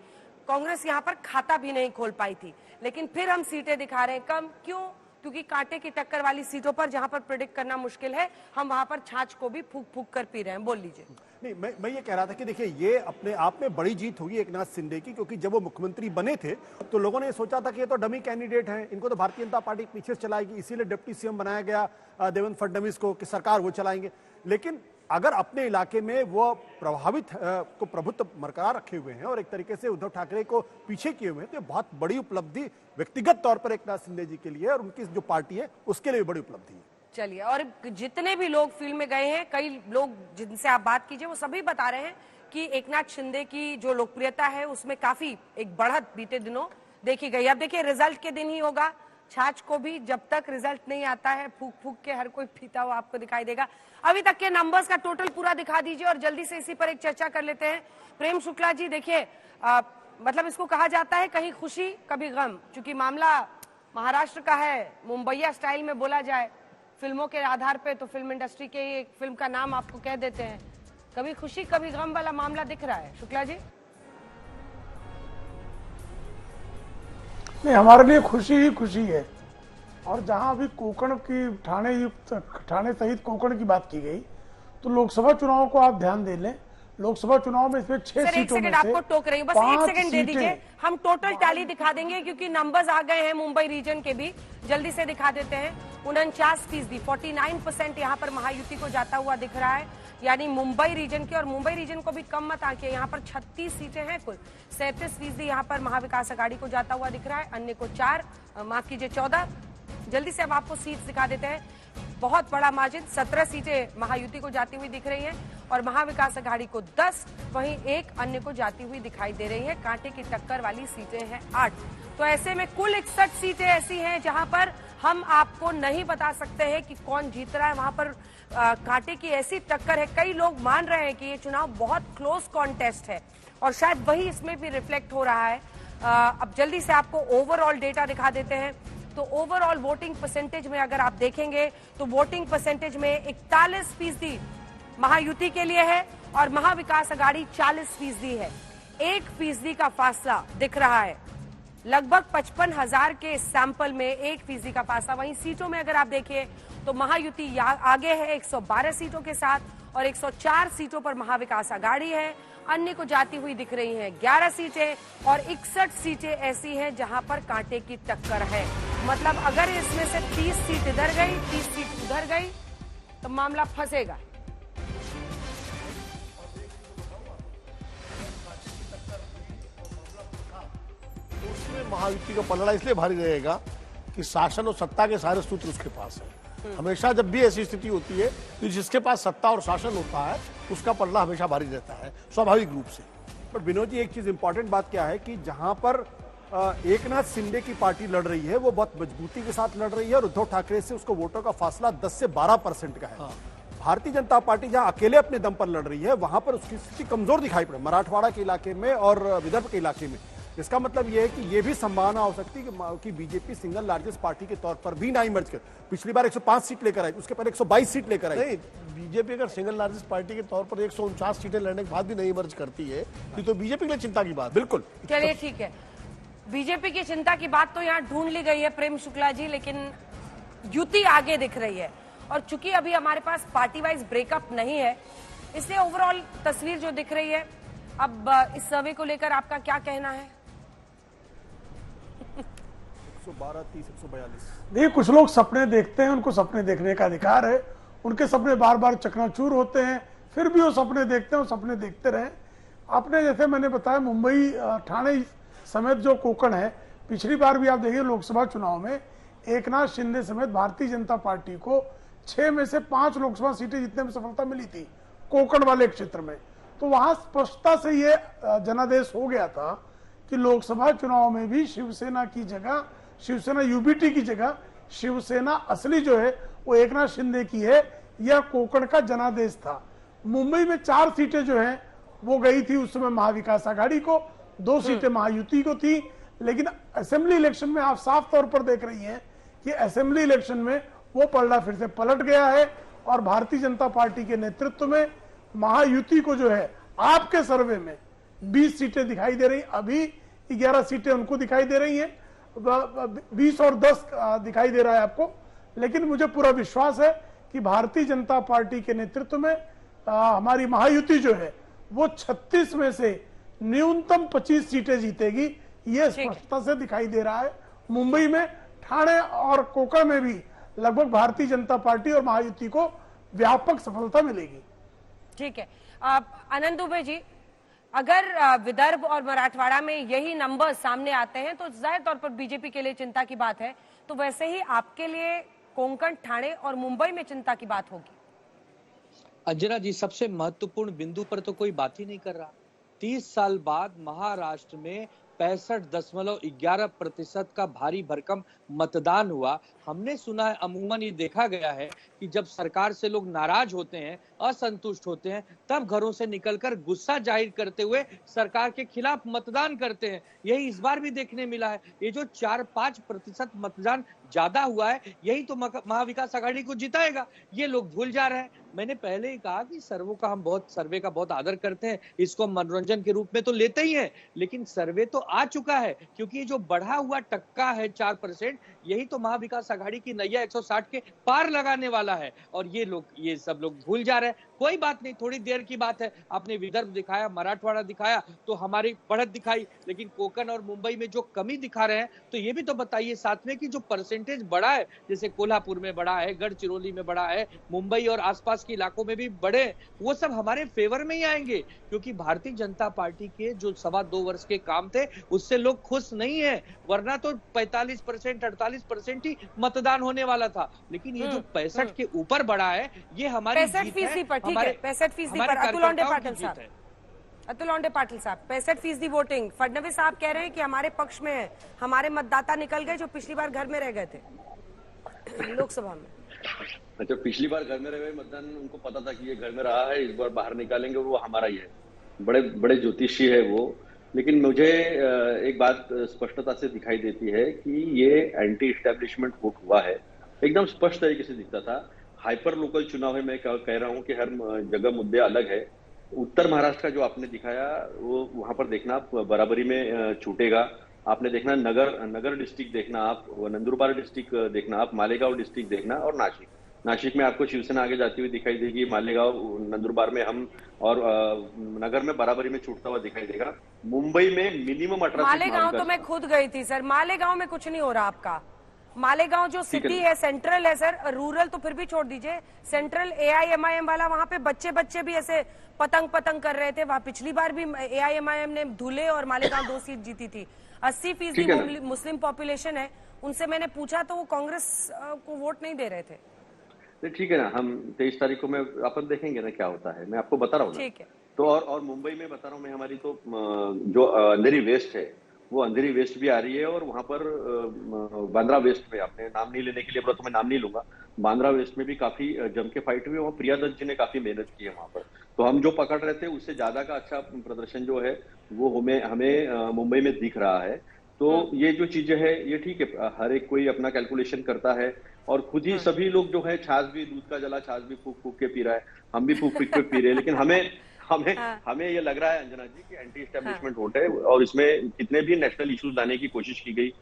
कांग्रेस यहां पर खाता भी नहीं खोल पाई थी। लेकिन फिर हम सीटें दिखा रहे हैं कम, क्यों? क्योंकि कांटे की टक्कर वाली सीटों पर जहां पर प्रेडिक्ट करना मुश्किल है, हम वहां पर छाछ को भी फूक फूक कर पी रहे हैं। बोल लीजिए। नहीं, मैं ये कह रहा था कि देखिए ये अपने आप में बड़ी जीत होगी एकनाथ शिंदे की, क्योंकि जब वो मुख्यमंत्री बने थे तो लोगों ने सोचा था कि ये तो डमी कैंडिडेट हैं, इनको तो भारतीय जनता पार्टी पीछे चलाएगी, इसीलिए डिप्टी सीएम बनाया गया देवेंद्र फडणवीस को कि सरकार वो चलाएंगे। लेकिन अगर अपने इलाके में वो प्रभावित को प्रभुत्व बरकरार रखे हुए हैं और एक तरीके से उद्धव ठाकरे को पीछे किए हुए हैं, तो बहुत बड़ी उपलब्धि व्यक्तिगत तौर पर एकनाथ शिंदे जी के लिए और उनकी जो पार्टी है उसके लिए भी बड़ी उपलब्धि है। चलिए, और जितने भी लोग फील्ड में गए हैं, कई लोग जिनसे आप बात कीजिए वो सभी बता रहे हैं कि एकनाथ शिंदे की जो लोकप्रियता है उसमें काफी एक बढ़त बीते दिनों देखी गई। अब देखिए रिजल्ट के दिन ही होगा, छाछ को भी जब तक रिजल्ट नहीं आता है फूक फूक के हर कोई पीता हुआ आपको दिखाई देगा। अभी तक के नंबर्स का टोटल पूरा दिखा दीजिए और जल्दी से इसी पर एक चर्चा कर लेते हैं। प्रेम शुक्ला जी, देखिए मतलब इसको कहा जाता है कहीं खुशी कभी गम, क्योंकि मामला महाराष्ट्र का है, मुंबईया स्टाइल में बोला जाए फिल्मों के आधार पे, तो फिल्म इंडस्ट्री के एक फिल्म का नाम आपको कह देते हैं। कभी खुशी कभी गम वाला मामला दिख रहा है शुक्ला जी? नहीं, हमारे लिए खुशी ही खुशी है। और जहां अभी कोंकण की ठाणे सहित कोंकण की बात की गई, तो लोकसभा चुनाव को आप ध्यान दे लें। लोकसभा चुनाव में इसमें 6 सीटों में से आपको टोक रही हूँ, बस एक सेकंड दे दीजिए, हम टोटल टैली दिखा देंगे क्योंकि नंबर्स आ गए हैं मुंबई रीजन के भी, जल्दी से दिखा देते हैं। 49%, 49% यहाँ पर महायुति को जाता हुआ दिख रहा है, यानी मुंबई रीजन की। और मुंबई रीजन को भी कम मत आंकिए, यहाँ पर 36 सीटें हैं कुल। 37% यहाँ पर महाविकास आघाड़ी को जाता हुआ दिख रहा है, अन्य को 4, माफ कीजिए 14। जल्दी से अब आपको सीट्स दिखा देते हैं। बहुत बड़ा मार्जिन, 17 सीटें महायुति को जाती हुई दिख रही हैं और महाविकास आघाड़ी को 10, वहीं एक अन्य को जाती हुई दिखाई दे रही है। कांटे की टक्कर वाली सीटें हैं 8। तो ऐसे में कुल 61 सीटें ऐसी हैं जहां पर हम आपको नहीं बता सकते हैं कि कौन जीत रहा है। वहां पर कांटे की ऐसी टक्कर है, कई लोग मान रहे हैं कि ये चुनाव बहुत क्लोज कॉन्टेस्ट है और शायद वही इसमें भी रिफ्लेक्ट हो रहा है। अब जल्दी से आपको ओवरऑल डेटा दिखा देते हैं। तो ओवरऑल वोटिंग परसेंटेज में अगर आप देखेंगे तो वोटिंग परसेंटेज में 41% महायुति के लिए है और महाविकास आघाड़ी 40% है। 1% का फासला दिख रहा है। लगभग 55,000 के सैंपल में 1% का फासला। वहीं सीटों में अगर आप देखिए तो महायुति आगे है 112 सीटों के साथ और 104 सीटों पर महाविकास आघाड़ी है। अन्य को जाती हुई दिख रही हैं 11 सीटें और 61 सीटें ऐसी हैं जहां पर कांटे की टक्कर है। मतलब अगर इसमें से 30 सीट इधर गई, 30 सीट उधर गई तो मामला फंसेगा। में महायुति का पलड़ा इसलिए भारी रहेगा कि शासन और सत्ता के सारे सूत्र उसके पास है। हमेशा जब भी ऐसी स्थिति होती है तो जिसके पास सत्ता और शासन होता है उसका पलड़ा हमेशा भारी रहता है, स्वाभाविक रूप से। पर विनोद जी, एक चीज इंपॉर्टेंट बात क्या है कि जहां पर एकनाथ शिंदे की पार्टी लड़ रही है वो बहुत मजबूती के साथ लड़ रही है और उद्धव ठाकरे से उसको वोटों का फासला 10 से 12% का है। भारतीय जनता पार्टी जहां अकेले अपने दम पर लड़ रही है वहां पर उसकी स्थिति कमजोर दिखाई पड़े, मराठवाड़ा के इलाके में और विदर्भ के इलाके में। इसका मतलब यह है कि यह भी संभावना हो सकती है कि बीजेपी सिंगल लार्जेस्ट पार्टी के तौर पर भी ना इमर्ज कर। पिछली बार 105 सीट लेकर आई, उसके पहले 122 सीट लेकर आई। नहीं, बीजेपी अगर सिंगल लार्जेस्ट पार्टी के तौर पर 149 सीटें लड़ने के बाद भी नहीं इमर्ज करती है तो बीजेपी के लिए चिंता की बात। बिल्कुल, चलिए ठीक है, बीजेपी की चिंता की बात तो यहाँ ढूंढ ली गई है प्रेम शुक्ला जी, लेकिन युति आगे दिख रही है। और चूंकि अभी हमारे पास पार्टी वाइज ब्रेकअप नहीं है, इसलिए ओवरऑल तस्वीर जो दिख रही है, अब इस सर्वे को लेकर आपका क्या कहना है? 112, 30, 142। देखिए, कुछ लोग सपने देखते हैं, उनको सपने देखने का अधिकार है। उनके सपने बार बार चकनाचूर होते हैं, फिर भी वो सपने देखते हैं, वो सपने देखते रहे। आपने जैसे मैंने बताया, मुंबई ठाणे समेत जो कोंकण है, पिछली बार भी आप देखिए लोकसभा चुनाव में एकनाथ शिंदे समेत भारतीय जनता पार्टी को 6 में से 5 लोकसभा सीटें जीतने में सफलता मिली थी कोंकण वाले क्षेत्र में। तो वहां स्पष्टता से ये जनादेश हो गया था कि लोकसभा चुनाव में भी शिवसेना की जगह, शिवसेना यूबीटी की जगह शिवसेना असली जो है वो एकनाथ शिंदे की है। यह कोंकण का जनादेश था। मुंबई में 4 सीटें जो है वो गई थी उस समय महाविकास आघाड़ी को, 2 सीटें महायुति को थी। लेकिन असेंबली इलेक्शन में आप साफ तौर पर देख रही हैं कि असेंबली इलेक्शन में वो पलड़ा फिर से पलट गया है और भारतीय जनता पार्टी के नेतृत्व में महायुति को जो है आपके सर्वे में 20 सीटें दिखाई दे रही, अभी 11 सीटें उनको दिखाई दे रही हैं, 20 और 10 दिखाई दे रहा है आपको। लेकिन मुझे पूरा विश्वास है कि भारतीय जनता पार्टी के नेतृत्व में हमारी महायुति जो है वो 36 में से न्यूनतम 25 सीटें जीतेगी। ये स्पष्टता से दिखाई दे रहा है। मुंबई में, ठाणे और कोंकण में भी लगभग भारतीय जनता पार्टी और महायुति को व्यापक सफलता मिलेगी। ठीक है, आनंद दुबे जी, अगर विदर्भ और मराठवाड़ा में यही नंबर सामने आते हैं तो जाहिर तौर पर बीजेपी के लिए चिंता की बात है, तो वैसे ही आपके लिए कोंकण, ठाणे और मुंबई में चिंता की बात होगी। अंजना जी, सबसे महत्वपूर्ण बिंदु पर तो कोई बात ही नहीं कर रहा। 30 साल बाद महाराष्ट्र में 65.11% का भारी भरकम मतदान हुआ। हमने सुना है, अमूमन ये देखा गया है कि जब सरकार से लोग नाराज होते हैं, असंतुष्ट होते हैं, तब घरों से निकलकर गुस्सा जाहिर करते हुए सरकार के खिलाफ मतदान करते हैं। यही इस बार भी देखने मिला है। ये जो 4-5% मतदान ज्यादा हुआ है, यही तो महाविकास आघाड़ी को जिताएगा। ये लोग भूल जा रहे हैं। मैंने पहले ही कहा कि सर्वे का बहुत आदर करते हैं, इसको मनोरंजन के रूप में तो लेते ही हैं, लेकिन सर्वे तो आ चुका है, क्योंकि ये जो बढ़ा हुआ टक्का है 4%, यही तो महाविकास आघाड़ी की नैया 160 के पार लगाने वाला है। और ये सब लोग भूल जा रहे हैं। कोई बात नहीं, थोड़ी देर की बात है। आपने विदर्भ दिखाया, मराठवाड़ा दिखाया तो हमारी बढ़त दिखाई, लेकिन कोंकण और मुंबई में जो कमी दिखा रहे हैं तो ये भी तो बताइए साथ में कि जो परसेंटेज बढ़ा है, जैसे कोल्हापुर में बढ़ा है, गढ़चिरौली में बढ़ा है, मुंबई और आसपास के इलाकों में भी बढ़े, वो सब हमारे फेवर में ही आएंगे। क्योंकि भारतीय जनता पार्टी के जो 2.25 वर्ष के काम थे उससे लोग खुश नहीं है, वरना तो 45%, 48% ही मतदान होने वाला था। लेकिन ये जो 65 के ऊपर बढ़ा है, ये हमारी 65% पर, ठीक है, 65% पर। अतुल लोंढे पाटिल साहब, 65% वोटिंग फडणवीस साहब कह रहे हैं कि हमारे पक्ष में है। हमारे मतदाता निकल गए जो पिछली बार घर में रह गए थे लोकसभा में। अच्छा, पिछली बार घर में रह गए मतदान, उनको पता था कि ये घर में रहा है, इस बार बाहर निकालेंगे और वो हमारा ही है। बड़े बड़े ज्योतिषी है वो। लेकिन मुझे एक बात स्पष्टता से दिखाई देती है कि ये एंटी एस्टेब्लिशमेंट वोट हुआ है, एकदम स्पष्ट तरीके से दिखता था। हाइपर लोकल चुनाव है, मैं कह रहा हूं कि हर जगह मुद्दे अलग है। उत्तर महाराष्ट्र का जो आपने दिखाया वो वहां पर देखना आप बराबरी में छूटेगा। आपने देखना नगर डिस्ट्रिक्ट देखना, आप नंदुरबार डिस्ट्रिक्ट देखना, आप मालेगांव डिस्ट्रिक्ट देखना और नासिक में आपको शिवसेना आगे जाती हुई दिखाई देगी। मालेगांव, नंदुरबार में हम और नगर में बराबरी में छूटता हुआ दिखाई देगा। मुंबई में मिनिमम 18 मालेगांव तो मैं खुद गई थी सर, मालेगांव में कुछ नहीं हो रहा आपका। मालेगांव जो सिटी है सेंट्रल है सर, रूरल तो फिर भी छोड़ दीजिए, सेंट्रल AIMIM वाला, वहां पे बच्चे भी ऐसे पतंग कर रहे थे। वहां पिछली बार भी AIMIM ने धुले और मालेगांव 2 सीट जीती थी। 80% मुस्लिम पॉपुलेशन है। उनसे मैंने पूछा तो वो कांग्रेस को वोट नहीं दे रहे थे। ठीक है ना, हम 23 तारीख को मैं अपन देखेंगे ना क्या होता है, मैं आपको बता रहा हूँ। ठीक है। तो और मुंबई में बता रहा हूँ मैं, हमारी तो जो अंधेरी वेस्ट है वो अंधेरी वेस्ट भी आ रही है, और वहां पर बांद्रा वेस्ट में, आपने नाम नहीं लेने के लिए बोला तो मैं नाम नहीं लूंगा, बांद्रा वेस्ट में भी काफी जम के फाइट हुई। वहाँ प्रिया दत्त जी ने काफी मेहनत की है वहां पर। तो हम जो पकड़ रहे थे उससे ज्यादा का अच्छा प्रदर्शन जो है वो हमें मुंबई में दिख रहा है। तो ये जो चीजें है ये ठीक है, हर एक कोई अपना कैलकुलेशन करता है, और खुद ही सभी लोग जो है छाछ भी, दूध का जला छाछ भी फूक फूक के पी रहा है, हम भी फूक फूक के पी रहे हैं। लेकिन हमें ये लग रहा है अंजना जी कि एंटी एस्टेब्लिशमेंट वोट है, और इसमें कितने भी नेशनल इश्यूज लाने की कोशिश की गई,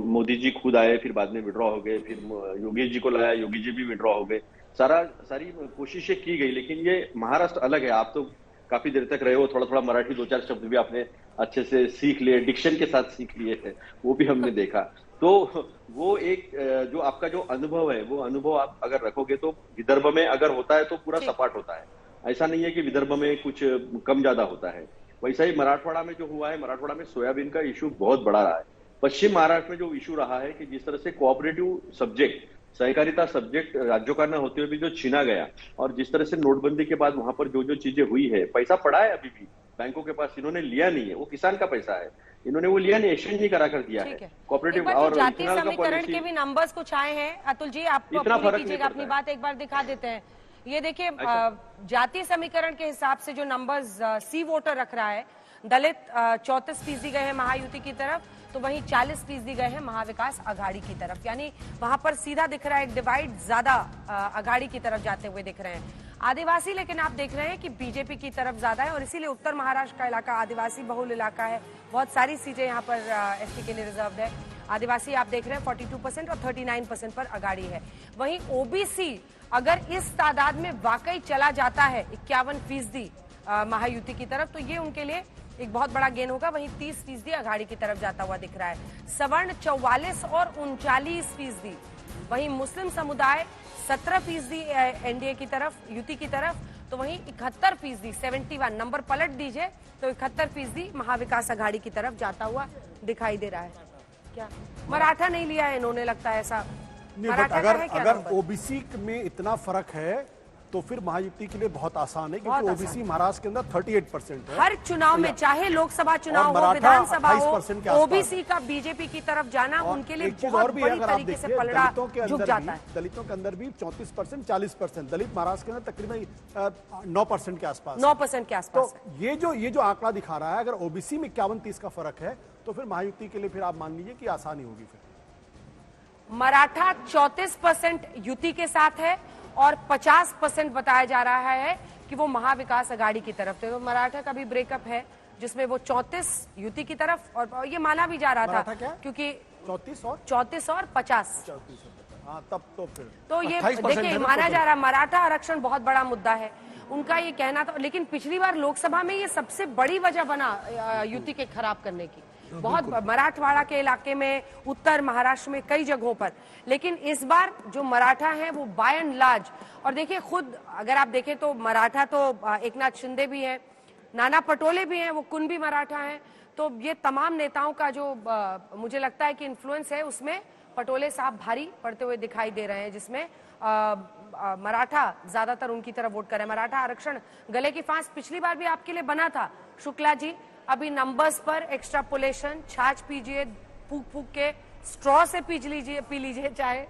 मोदी जी खुद आए, फिर बाद में विड्रॉ हो गए, फिर योगी जी को लाया, योगी जी भी विड्रॉ हो गए, सारी कोशिशें की गई। लेकिन ये महाराष्ट्र अलग है। आप तो काफी देर तक रहे हो, थोड़ा थोड़ा मराठी 2-4 शब्द भी आपने अच्छे से सीख लिए, डिक्शन के साथ सीख लिए थे, वो भी हमने देखा। तो वो एक जो आपका जो अनुभव है, वो अनुभव आप अगर रखोगे तो विदर्भ में अगर होता है तो पूरा सपाट होता है। ऐसा नहीं है कि विदर्भ में कुछ कम ज्यादा होता है। वैसा ही मराठवाड़ा में जो हुआ है, मराठवाड़ा में सोयाबीन का इशू बहुत बड़ा रहा है। पश्चिम महाराष्ट्र में जो इशू रहा है कि जिस तरह से कोऑपरेटिव सब्जेक्ट, सहकारिता सब्जेक्ट राज्यों का न होते हुए भी जो छीना गया, और जिस तरह से नोटबंदी के बाद वहां पर जो चीजें हुई है, पैसा पड़ा है अभी भी बैंकों के पास, इन्होंने लिया नहीं है, वो किसान का पैसा है, इन्होंने वो लिया नहीं, एक्सचेंज नहीं करा कर दिया है। कोऑपरेटिव और जातीय समीकरण के भी नंबर्स कुछ आए हैं। अतुल जी आप कीजिएगा अपनी बात, एक बार दिखा देते हैं। ये देखिए जातीय समीकरण के हिसाब से जो नंबर्स सी वोटर रख रहा है, दलित 34% गए हैं महायुति की तरफ, तो वहीं 40% गए हैं महाविकास अघाड़ी की तरफ। यानी वहां पर सीधा दिख रहा है एक डिवाइड ज्यादा अघाड़ी की तरफ जाते हुए दिख रहे हैं। आदिवासी लेकिन आप देख रहे हैं कि बीजेपी की तरफ ज्यादा है, और इसीलिए उत्तर महाराष्ट्र का इलाका आदिवासी बहुल इलाका है। बहुत सारी सीटें यहाँ पर एसटी के लिए रिजर्व है। आदिवासी आप देख रहे हैं 42% और 39% पर अघाड़ी है। वहीं ओबीसी अगर इस तादाद में वाकई चला जाता है 51% महायुति की तरफ, तो ये उनके लिए एक बहुत बड़ा गेन होगा। वहीं 30% अघाड़ी की तरफ जाता हुआ दिख रहा है। सवर्ण 44 और 39%। वहीं मुस्लिम समुदाय 17% एनडीए की तरफ, युति की तरफ, तो वहीं 71% 71 नंबर पलट दीजिए तो 71% महाविकास अघाड़ी की तरफ जाता हुआ दिखाई दे रहा है। क्या मराठा नहीं लिया है इन्होंने, लगता है ऐसा? अगर ओबीसी में इतना फर्क है तो फिर महायुति के लिए बहुत आसान है, क्योंकि ओबीसी महाराष्ट्र के अंदर 38% है। हर चुनाव में, चाहे लोकसभा चुनाव हो, विधानसभा हो, ओबीसी का बीजेपी की तरफ जाना उनके लिए बहुत बड़ी तरीके से पलड़ा झुक जाता है। दलितों के अंदर भी 34%, 40%, दलित महाराष्ट्र के अंदर तकरीबन 9% के आसपास, 9% के आसपास। तो ये जो आंकड़ा दिखा रहा है, अगर ओबीसी में 51-30 का फर्क है तो फिर महायुति के लिए फिर आप मान लीजिए कि आसानी होगी। फिर मराठा 34% युति के साथ है और 50% बताया जा रहा है कि वो महाविकास अघाड़ी की तरफ थे। तो मराठा का भी ब्रेकअप है जिसमें वो 34 युति की तरफ, और ये माना भी जा रहा था क्योंकि 34 और 50। तब तो फिर तो ये देखिए माना जा रहा, मराठा आरक्षण बहुत बड़ा मुद्दा है उनका, ये कहना था। लेकिन पिछली बार लोकसभा में ये सबसे बड़ी वजह बना युति के खराब करने की, बहुत मराठवाड़ा के इलाके में, उत्तर महाराष्ट्र में कई जगहों पर। लेकिन इस बार जो मराठा हैं वो बाय एंड लार्ज, और देखिए खुद अगर आप देखें तो मराठा तो एकनाथ शिंदे भी हैं, नाना पटोले भी हैं, वो कुणबी मराठा हैं। तो ये तमाम नेताओं का जो मुझे लगता है कि इन्फ्लुएंस है, उसमें पटोले साहब भारी पड़ते हुए दिखाई दे रहे हैं, जिसमें मराठा ज्यादातर उनकी तरफ वोट करे। मराठा आरक्षण गले की फांस पिछली बार भी आपके लिए बना था शुक्ला जी। अभी नंबर्स पर एक्स्ट्रापोलेशन, छाछ पीजिए, फूक फूक के, स्ट्रॉ से पी लीजिए चाहे,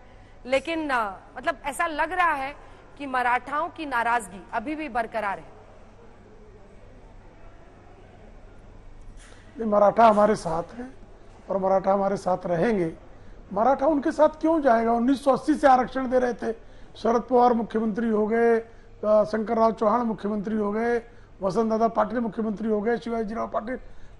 लेकिन मतलब ऐसा लग रहा है कि मराठाओं की नाराजगी अभी भी बरकरार है। मराठा हमारे साथ हैं और मराठा हमारे साथ रहेंगे। मराठा उनके साथ क्यों जाएगा? 1980 से आरक्षण दे रहे थे, शरद पवार मुख्यमंत्री हो गए, शंकरराव चौहान मुख्यमंत्री हो गए, वसंत दादा पाटिल मुख्यमंत्री हो गए, शिवाजीराव पाटिल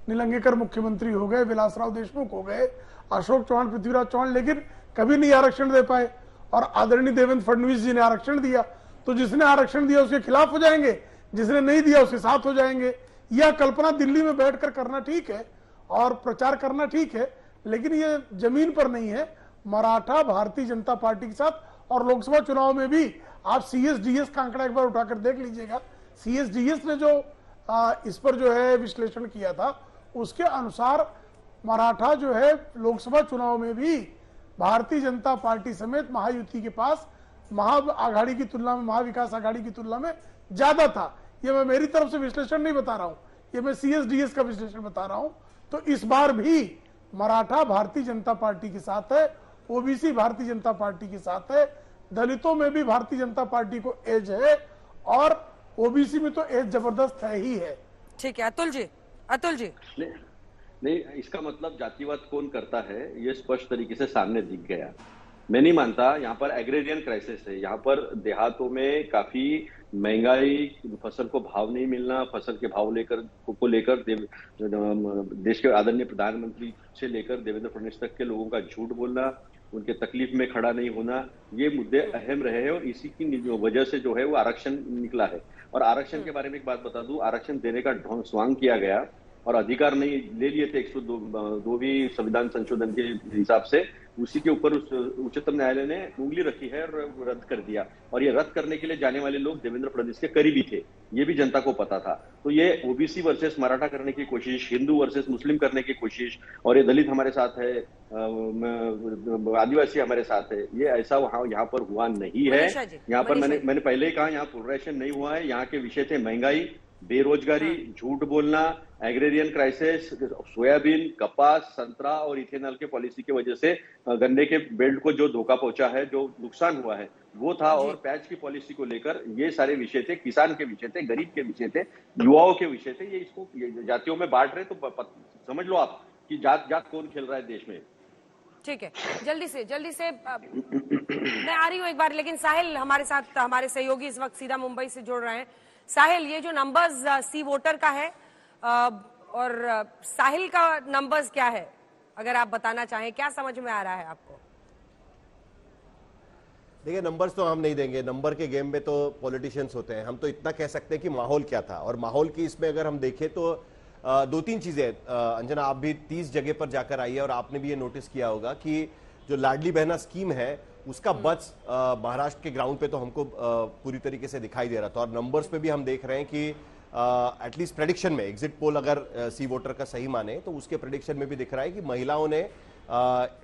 निलंगेकर मुख्यमंत्री हो गए, विलासराव देशमुख हो गए, अशोक चौहान, पृथ्वीराज चौहान, लेकिन कभी नहीं आरक्षण दे पाए। और आदरणीय देवेंद्र फडणवीस जी ने आरक्षण दिया, तो जिसने आरक्षण दिया उसके खिलाफ हो जाएंगे, जिसने नहीं दिया उसके साथ हो जाएंगे। यह कल्पना दिल्ली में बैठकर करना ठीक है और प्रचार करना ठीक है, लेकिन ये जमीन पर नहीं है। मराठा भारतीय जनता पार्टी के साथ। और लोकसभा चुनाव में भी आप सीएसडीएस का आंकड़ा एक बार उठाकर देख लीजिएगा, सीएसडीएस ने जो इस पर जो है विश्लेषण किया था, उसके अनुसार मराठा जो है लोकसभा चुनाव में भी भारतीय जनता पार्टी समेत महायुति के पास महा आघाड़ी की तुलना में, महाविकास आघाड़ी की तुलना में ज्यादा था। ये मैं मेरी तरफ से विश्लेषण नहीं बता रहा हूं, ये मैं सीएसडीएस का विश्लेषण बता रहा हूं। तो इस बार भी मराठा भारतीय जनता पार्टी के साथ है, ओबीसी भारतीय जनता पार्टी के साथ है, दलितों में भी भारतीय जनता पार्टी को एज है और ओबीसी में तो एज जबरदस्त है ही है। ठीक है, अतुल जी, अतुल जी। नहीं, इसका मतलब जातिवाद कौन करता है ये स्पष्ट तरीके से सामने दिख गया। मैं नहीं मानता यहाँ पर एग्रेरियन क्राइसिस है। यहाँ पर देहातों में काफी महंगाई, फसल को भाव नहीं मिलना, फसल के भाव को लेकर देश के आदरणीय प्रधानमंत्री से लेकर देवेंद्र फडणवीस तक के लोगों का झूठ बोलना, उनके तकलीफ में खड़ा नहीं होना, ये मुद्दे अहम रहे हैं और इसी की वजह से जो है वो आरक्षण निकला है। और आरक्षण के बारे में एक बात बता दूं, आरक्षण देने का ढोंग स्वांग किया गया और अधिकार नहीं ले लिए थे 102वीं संविधान संशोधन के हिसाब से, उसी के ऊपर उच्चतम न्यायालय ने उंगली रखी है और रद्द कर दिया। और ये रद्द करने के लिए जाने वाले लोग देवेंद्र फडणवीस के करीबी थे, ये भी जनता को पता था। तो ये ओबीसी वर्सेस मराठा करने की कोशिश, हिंदू वर्सेस मुस्लिम करने की कोशिश, और ये दलित हमारे साथ है, आदिवासी हमारे साथ है, ये ऐसा यहाँ पर हुआ नहीं है। यहाँ पर मैंने पहले ही कहा, यहाँ पोलराइजेशन नहीं हुआ है। यहाँ के विषय थे महंगाई, बेरोजगारी, झूठ बोलना, एग्रेरियन क्राइसिस, सोयाबीन, कपास, संतरा और इथेनॉल के पॉलिसी की वजह से गन्ने के बेल्ट को जो धोखा पहुंचा है, जो नुकसान हुआ है वो था। और प्याज की पॉलिसी को लेकर ये सारे विषय थे, किसान के विषय थे, गरीब के विषय थे, युवाओं के विषय थे। ये इसको जातियों में बांट रहे तो समझ लो आप कि जात जात कौन खेल रहा है देश में। ठीक है, जल्दी से मैं आ रही हूँ एक बार, लेकिन साहिल हमारे साथ, हमारे सहयोगी इस वक्त सीधा मुंबई से जुड़ रहे हैं। साहिल, ये जो नंबर्स सी वोटर का है और साहिल का नंबर्स क्या है, अगर आप बताना चाहें, क्या समझ में आ रहा है आपको? देखिए, नंबर्स तो हम नहीं देंगे, नंबर के गेम में तो पॉलिटिशियंस होते हैं। हम तो इतना कह सकते हैं कि माहौल क्या था, और माहौल की इसमें अगर हम देखें तो दो तीन चीजें। अंजना, आप भी 30 जगह पर जाकर आई है और आपने भी ये नोटिस किया होगा कि जो लाडली बहना स्कीम है उसका बस महाराष्ट्र के ग्राउंड पे तो हमको पूरी तरीके से दिखाई दे रहा था। और नंबर्स पे भी हम देख रहे हैं कि एटलीस्ट प्रेडिक्शन में, एग्जिट पोल अगर सी वोटर का सही माने तो उसके प्रेडिक्शन में भी दिख रहा है कि महिलाओं ने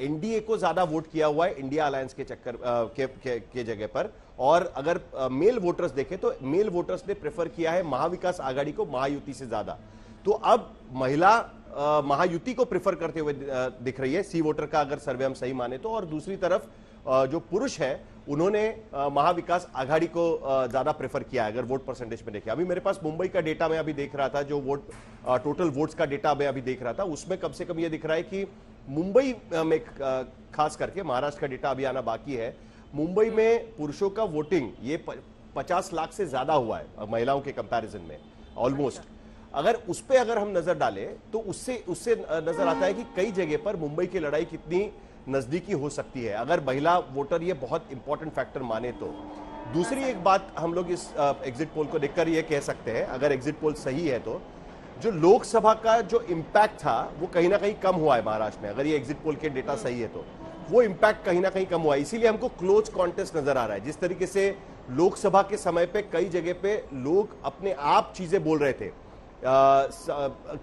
एनडीए को ज्यादा वोट किया हुआ है इंडिया अलायंस के चक्कर के जगह पर। और अगर मेल वोटर्स देखें तो मेल वोटर्स ने प्रेफर किया है महाविकास आघाड़ी को महायुति से ज्यादा। तो अब महिला महायुति को प्रेफर करते हुए दिख रही है सी वोटर का अगर सर्वे हम सही माने तो। और दूसरी तरफ जो पुरुष है उन्होंने महाविकास आघाड़ी को ज्यादा प्रेफर किया है अगर वोट परसेंटेज में देखें। अभी मेरे पास मुंबई का डेटा मैं अभी देख रहा था, जो वोट टोटल वोट्स का डेटा मैं अभी देख रहा था, उसमें कम से कम ये दिख रहा है कि मुंबई में खास करके, महाराष्ट्र का डेटा अभी आना बाकी है, मुंबई में पुरुषों का वोटिंग ये 50 लाख से ज्यादा हुआ है महिलाओं के कंपैरिजन में ऑलमोस्ट। अगर उस पे अगर हम नजर डालें तो उससे नजर आता है कि कई जगह पर मुंबई की लड़ाई कितनी नजदीकी हो सकती है अगर महिला वोटर ये बहुत इंपॉर्टेंट फैक्टर माने तो। दूसरी एक बात हम लोग इस एग्जिट पोल को देखकर ये कह सकते हैं, अगर एग्जिट पोल सही है तो जो लोकसभा का जो इंपैक्ट था वो कहीं ना कहीं कम हुआ है महाराष्ट्र में। अगर ये एग्जिट पोल के डेटा सही है तो वो इंपैक्ट कहीं ना कहीं कम हुआ है। इसीलिए हमको क्लोज कॉन्टेस्ट नजर आ रहा है। जिस तरीके से लोकसभा के समय पे कई जगह पे लोग अपने आप चीजें बोल रहे थे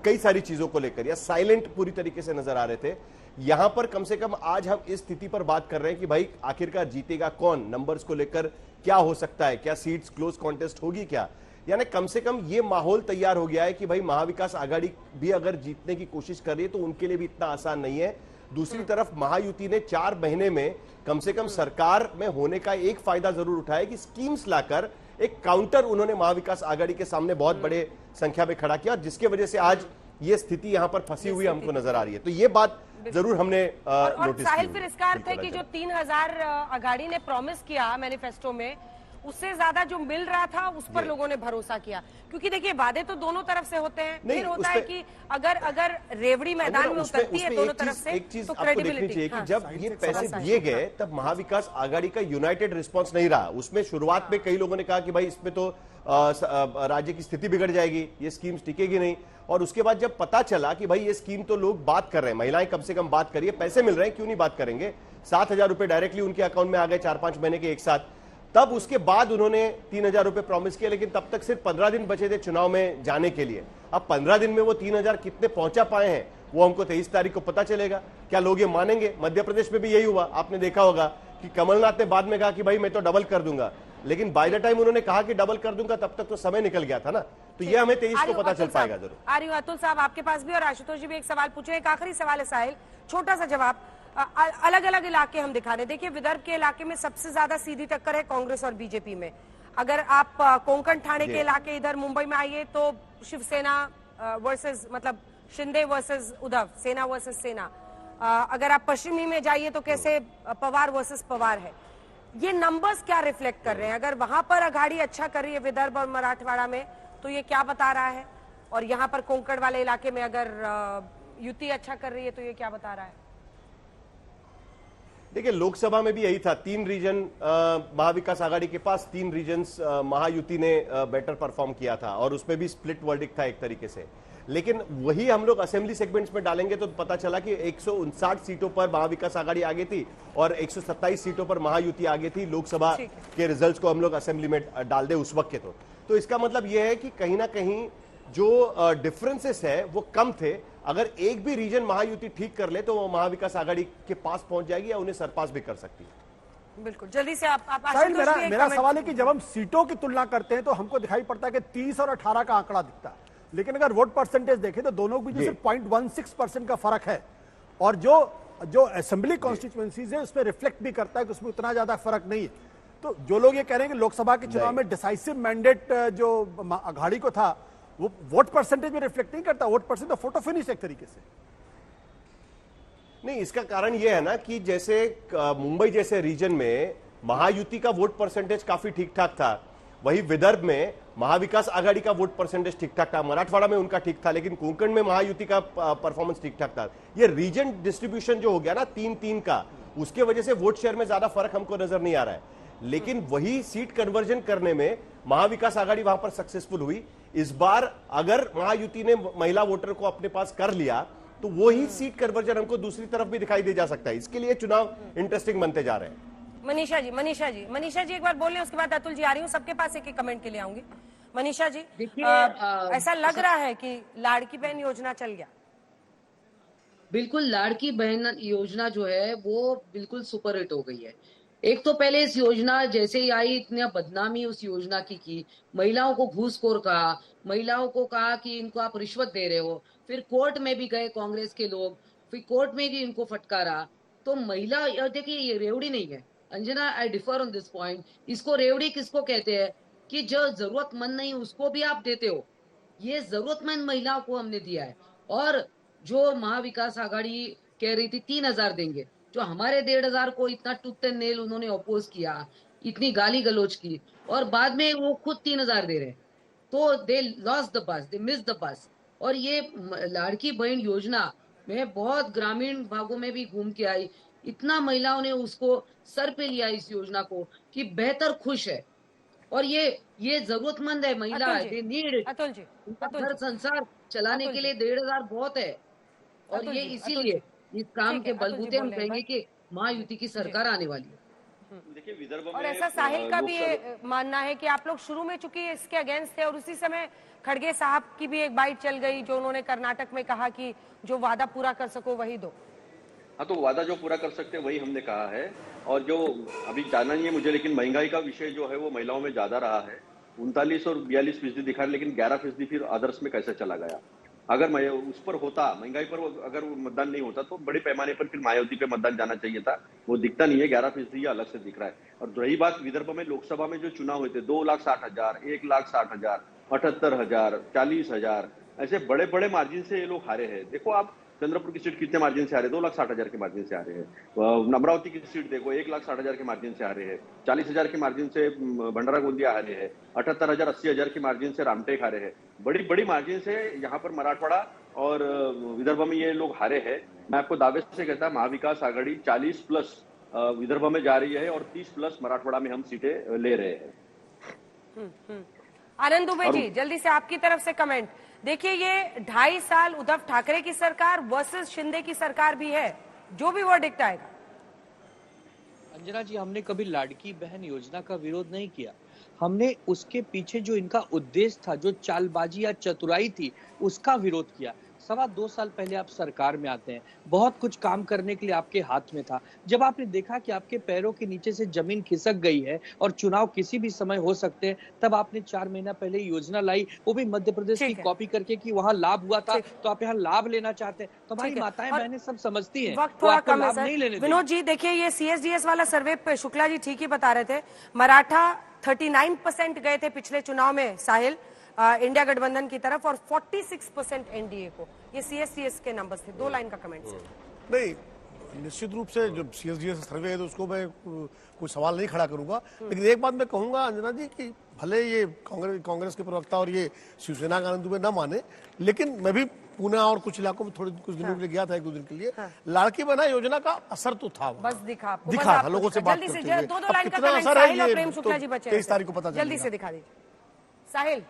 कई सारी चीजों को लेकर, या साइलेंट पूरी तरीके से नजर आ रहे थे, यहां पर कम से कम आज हम इस स्थिति पर बात कर रहे हैं कि भाई आखिरकार जीतेगा कौन, नंबर्स को लेकर क्या हो सकता है, क्या सीट्स क्लोज कॉन्टेस्ट होगी क्या। यानी कम से कम ये माहौल तैयार हो गया है कि भाई महाविकास आघाड़ी भी अगर जीतने की कोशिश कर रही है तो उनके लिए भी इतना आसान नहीं है। दूसरी तरफ महायुति ने 4 महीने में कम से कम सरकार में होने का एक फायदा जरूर उठाया कि स्कीम्स लाकर एक काउंटर उन्होंने महाविकास आघाड़ी के सामने बहुत बड़े संख्या में खड़ा किया, जिसके वजह से आज ये स्थिति यहां पर फंसी हुई हमको नजर आ रही है। तो ये बात जरूर हमने नोटिस की। साहिल, फिर इसका अर्थ है कि जो 3000 आघाड़ी ने प्रॉमिस किया मैनिफेस्टो में, उससे ज्यादा जो मिल रहा था उस पर लोगों ने भरोसा किया। क्योंकि देखिए, वादे तो दोनों तरफ से होते हैं, फिर होता है कि अगर रेवड़ी मैदान में उतरती है दोनों तरफ से एक चीज तो आपको देखनी चाहिए कि जब ये पैसे दिए गए तब महाविकास आघाड़ी का यूनाइटेड रिस्पांस नहीं रहा। उसमें शुरुआत में कई लोगों ने कहा कि भाई इसमें तो राज्य की स्थिति बिगड़ जाएगी, ये स्कीम्स टिकेगी नहीं। और उसके बाद जब पता चला कि भाई ये स्कीम तो लोग बात कर रहे हैं, महिलाएं कम से कम बात करिए, पैसे मिल रहे हैं, क्यों नहीं बात करेंगे, 7,000 रुपए डायरेक्टली उनके अकाउंट में आ गए 4-5 महीने के एक साथ। तब उसके बाद उन्होंने 3,000 रुपए प्रॉमिस किया, लेकिन तब तक सिर्फ 15 दिन बचे थे चुनाव में जाने के लिए। अब 15 दिन में वो 3,000 कितने पहुंचा पाए हैं वो हमको 23 तारीख को पता चलेगा। क्या लोग ये मानेंगे? मध्य प्रदेश में भी यही हुआ, आपने देखा होगा कि कमलनाथ ने बाद में कहा कि भाई मैं तो डबल कर दूंगा, लेकिन बाय द टाइम उन्होंने कहा कि डबल कर दूंगा तब तक तो समय निकल गया था ना। तो ये हमें 23 को पता चल पाएगा जरूर। आ रही हूँ अतुल साहब आपके पास भी, और आशुतोष जी भी एक सवाल पूछे। एक आखिरी सवाल है साहिल, छोटा सा जवाब। अलग अलग इलाके हम दिखा रहे, देखिए विदर्भ के इलाके में सबसे ज्यादा सीधी टक्कर है कांग्रेस और बीजेपी में। अगर आप कोंकण ठाणे के इलाके इधर मुंबई में आइए तो शिवसेना वर्सेस, मतलब शिंदे वर्सेस उद्धव, सेना वर्सेस सेना। अगर आप पश्चिमी में जाइए तो कैसे पवार वर्सेस पवार है। ये नंबर्स क्या रिफ्लेक्ट कर रहे हैं? अगर वहां पर अघाड़ी अच्छा कर रही है विदर्भ और मराठवाड़ा में तो ये क्या बता रहा है, और यहाँ पर कोंकण वाले इलाके में अगर युति अच्छा कर रही है तो ये क्या बता रहा है? देखिए, लोकसभा में भी यही था, 3 रीजन महाविकास आघाड़ी के पास, 3 रीजन्स महायुति ने बेटर परफॉर्म किया था, और उसमें भी स्प्लिट वर्डिक्ट था एक तरीके से। लेकिन वही हम लोग असेंबली सेगमेंट्स में डालेंगे तो पता चला कि 159 सीटों पर महाविकास आघाड़ी आगे थी और 127 सीटों पर महायुति आगे थी। लोकसभा के रिजल्ट्स को हम लोग असेंबली में डाल दे उस वक्त के तो इसका मतलब यह है कि कहीं ना कहीं जो डिफरेंसेस है वो कम थे। अगर एक भी रीजन महायुति ठीक कर ले तो वो महाविकास आघाड़ी के पास पहुंच जाएगी या उन्हें सरपास भी कर सकती है। बिल्कुल, जल्दी से आप मेरा सवाल है कि जब हम सीटों की तुलना करते हैं तो हमको दिखाई पड़ता है कि 30 और 18 का आंकड़ा दिखता है, लेकिन अगर वोट परसेंटेज देखें तो दोनों के बीच सिर्फ 0.16% का फर्क है, और जो असेंबली कॉन्स्टिट्यूएंसीज है उसमें रिफ्लेक्ट भी करता है कि उसमें उतना ज्यादा फर्क नहीं है। तो जो लोग ये कह रहे हैं कि लोकसभा के चुनाव में डिसाइसिव मैंडेट जो अघाड़ी को था वो वोट परसेंटेज में रिफ्लेक्ट नहीं करता, वोट परसेंट तो फोटो फिनिश एक तरीके से। नहीं, इसका कारण यह है ना कि जैसे मुंबई जैसे रीजन में महायुति का वोट परसेंटेज काफी ठीक ठाक था, वही विदर्भ में महाविकास आघाड़ी का वोट परसेंटेज ठीक ठाक था, मराठवाड़ा में उनका ठीक था, लेकिन कोंकण में महायुति का परफॉर्मेंस ठीक ठाक था। ये रीजन डिस्ट्रीब्यूशन जो हो गया ना 3-3 का, उसके वजह से वोट शेयर में ज्यादा फर्क हमको नजर नहीं आ रहा है। लेकिन वही सीट कन्वर्जन करने में महाविकास आघाड़ी वहां पर सक्सेसफुल हुई। इस बार अगर महायुति ने महिला वोटर को अपने पास कर लिया तो वही सीट कन्वर्जन हमको दूसरी तरफ भी दिखाई दे जा सकता है। इसके लिए चुनाव इंटरेस्टिंग बनते जा रहे हैं। मनीषा जी एक बार बोल रहे हैं, उसके बाद अतुल जी आ रही हूँ, सबके पास एक कमेंट के लिए आऊंगी। मनीषा जी, ऐसा लग रहा है कि लाड़की बहन योजना चल गया। बिल्कुल, लाड़की बहन योजना जो है वो बिल्कुल सुपर हिट हो गई है। एक तो पहले इस योजना जैसे ही आई इतनी बदनामी उस योजना की महिलाओं को घूसखोर कहा, महिलाओं को कहा कि इनको आप रिश्वत दे रहे हो, फिर कोर्ट में भी गए कांग्रेस के लोग, फिर कोर्ट में भी इनको फटकारा। तो महिला, देखिए ये रेवड़ी नहीं है अंजना, आई डिफर ऑन दिस पॉइंट। इसको रेवड़ी किसको कहते हैं कि जो जरूरतमंद नहीं उसको भी आप देते हो, ये जरूरतमंद महिलाओं को हमने दिया है। और जो महाविकास आघाड़ी कह रही थी 3,000 देंगे, जो हमारे 1,500 को इतना टूथ एंड नेल उन्होंने अपोज किया, इतनी गाली गलोच की, और बाद में वो खुद 3,000 दे रहे, तो दे loss the bus, they miss the bus. और ये लाड़की बहन योजना में बहुत ग्रामीण भागों में भी घूम के आई, इतना महिलाओं ने उसको सर पे लिया इस योजना को कि बेहतर खुश है। और ये जरूरतमंद है महिला, they need it. Atul ji, घर संसार चलाने के लिए 1,500 बहुत है। और ये इसीलिए इस काम के बलबूते हम कहेंगे कि महायुति की सरकार आने वाली है। देखिए, विदर्भ में और ऐसा साहिल का भी ये मानना है कि आप लोग शुरू में चूंकि इसके अगेंस्ट थे, और उसी समय खड़गे साहब की भी एक बाइट चल गई जो उन्होंने कर्नाटक में कहा कि जो वादा पूरा कर सको वही दो। हाँ, तो वादा जो पूरा कर सकते हैं वही हमने कहा है। और जो अभी जानना नहीं है मुझे, लेकिन महंगाई का विषय जो है वो महिलाओं में ज्यादा रहा है। 39 और 42% दिखा है, लेकिन 11% फिर अदर्स में कैसे चला गया। अगर उस पर होता, महंगाई पर अगर मतदान नहीं होता तो बड़े पैमाने पर फिर मायावती पे मतदान जाना चाहिए था, वो दिखता नहीं है। 11% ये अलग से दिख रहा है। और रही बात विदर्भ में लोकसभा में जो चुनाव हुए थे, 2,60,000, 1,60,000, 78,000, 40,000, ऐसे बड़े बड़े मार्जिन से ये लोग हारे हैं। देखो आप चंद्रपुर की सीट कितने मार्जिन से आ रहे हैं, 2,60,000 के मार्जिन से आ रहे हैं। अमरावती की सीट देखो 1,60,000 के मार्जिन से आ रहे हैं। 40,000 के मार्जिन से भंडारा गोंदिया आ रहे हैं। 78,000, 80,000 के मार्जिन से रामटेक आ रहे हैं। बड़ी बड़ी मार्जिन से यहाँ पर मराठवाड़ा और विदर्भ में ये लोग हारे हैं। मैं आपको दावे से कहता महाविकास आघाड़ी 40+ विदर्भ में जा रही है और 30+ मराठवाड़ा में हम सीटें ले रहे हैं। आनंद दुबे जी, जल्दी से आपकी तरफ से कमेंट। देखिए, ये 2.5 साल उद्धव ठाकरे की सरकार वर्सेस शिंदे की सरकार भी है, जो भी वर्डिक्ट आएगा। अंजना जी, हमने कभी लाड़की बहन योजना का विरोध नहीं किया। हमने उसके पीछे जो इनका उद्देश्य था, जो चालबाजी या चतुराई थी, उसका विरोध किया। 2.25 साल पहले आप सरकार में आते हैं, बहुत कुछ काम करने के लिए आपके हाथ में था। जब आपने देखा कि आपके पैरों के नीचे से जमीन खिसक गई है और चुनाव किसी भी समय हो सकते हैं, तब आपने 4 महीना पहले योजना लाई, वो भी मध्य प्रदेश की कॉपी करके कि वहां लाभ हुआ था, तो आप यहाँ लाभ लेना चाहते हैं। तो हमारी माताएं बहनें सब समझती हैं, वक्त वो थोड़ा आपको कम है लाभ सर। नहीं लेने देंगे। विनोद जी देखिए, ये CSDS वाला सर्वे पे शुक्ला जी ठीक ही बता रहे थे। मराठा 39% गए थे पिछले चुनाव में साहिल इंडिया गठबंधन की तरफ, और 46% एनडीए को। ये CSDS के नंबर्स थे। 2 लाइन का कमेंट सर। नहीं, निश्चित रूप से जब CSDS सर्वे है तो उसको मैं कोई सवाल नहीं खड़ा करूंगा, लेकिन एक बात मैं कहूंगा अंजना जी कि भले ये कांग्रेस के प्रवक्ता और ये शिवसेना का आनंद दुबे न माने, लेकिन मैं भी पुणे और कुछ इलाकों में कुछ दिनों के लिए गया था, 1-2 दिन के लिए। लाड़की बहना योजना का असर तो था, बस दिखा आपको, दिखा था लोगों से बात करते हुए। 2 लाइन का कितना कमेंट असर है साहिल और ये प्रेम शुक्ला तो जी बचे 23 तारीख को पता चलेगा। जल्दी से दिखा दीजिए साहिल।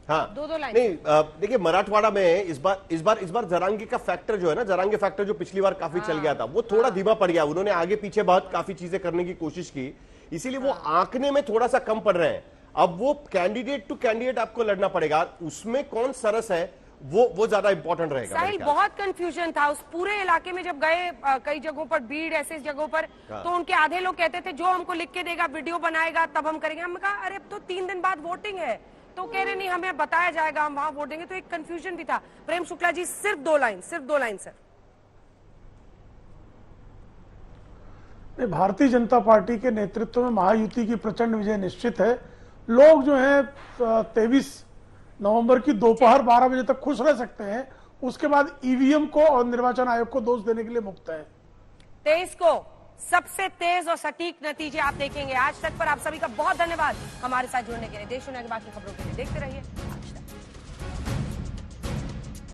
हाँ, 2 लाइन। नहीं, देखिए मराठवाड़ा में इस बार जरांगे का फैक्टर जो है ना, जरांगे फैक्टर जो पिछली बार काफी चल गया था, वो थोड़ा धीमा पड़ गया। उन्होंने आगे पीछे बहुत काफी चीजें करने की कोशिश की, इसीलिए वो आंकने में थोड़ा सा कम पड़ रहे हैं। अब वो कैंडिडेट टू कैंडिडेट आपको लड़ना पड़ेगा, उसमें कौन सरस है वो ज्यादा इंपॉर्टेंट रहेगा। साहिल बहुत कंफ्यूजन था उस पूरे इलाके में। जब गए कई जगहों पर, भीड़ ऐसे जगहों पर, तो उनके आधे लोग कहते थे जो हमको लिख के देगा, वीडियो बनाएगा तब हम करेंगे। हम कहा अरे अब तो 3 दिन बाद वोटिंग है, तो कह रहे नहीं हमें बताया जाएगा, हम वहां वोट देंगे। तो एक कंफ्यूजन भी था। प्रेम शुक्ला जी सिर्फ 2 line sir. Bharatiya Janata party के नेतृत्व में महायुति की प्रचंड विजय निश्चित है। लोग जो है 23 नवंबर की दोपहर 12 बजे तक खुश रह सकते हैं। उसके बाद ईवीएम को और निर्वाचन आयोग को दोष देने के लिए मुक्त है। 23 को सबसे तेज और सटीक नतीजे आप देखेंगे। आज तक पर आप सभी का बहुत धन्यवाद हमारे साथ जुड़ने के लिए। देश दुनिया की बाकी खबरों के लिए देखते रहिए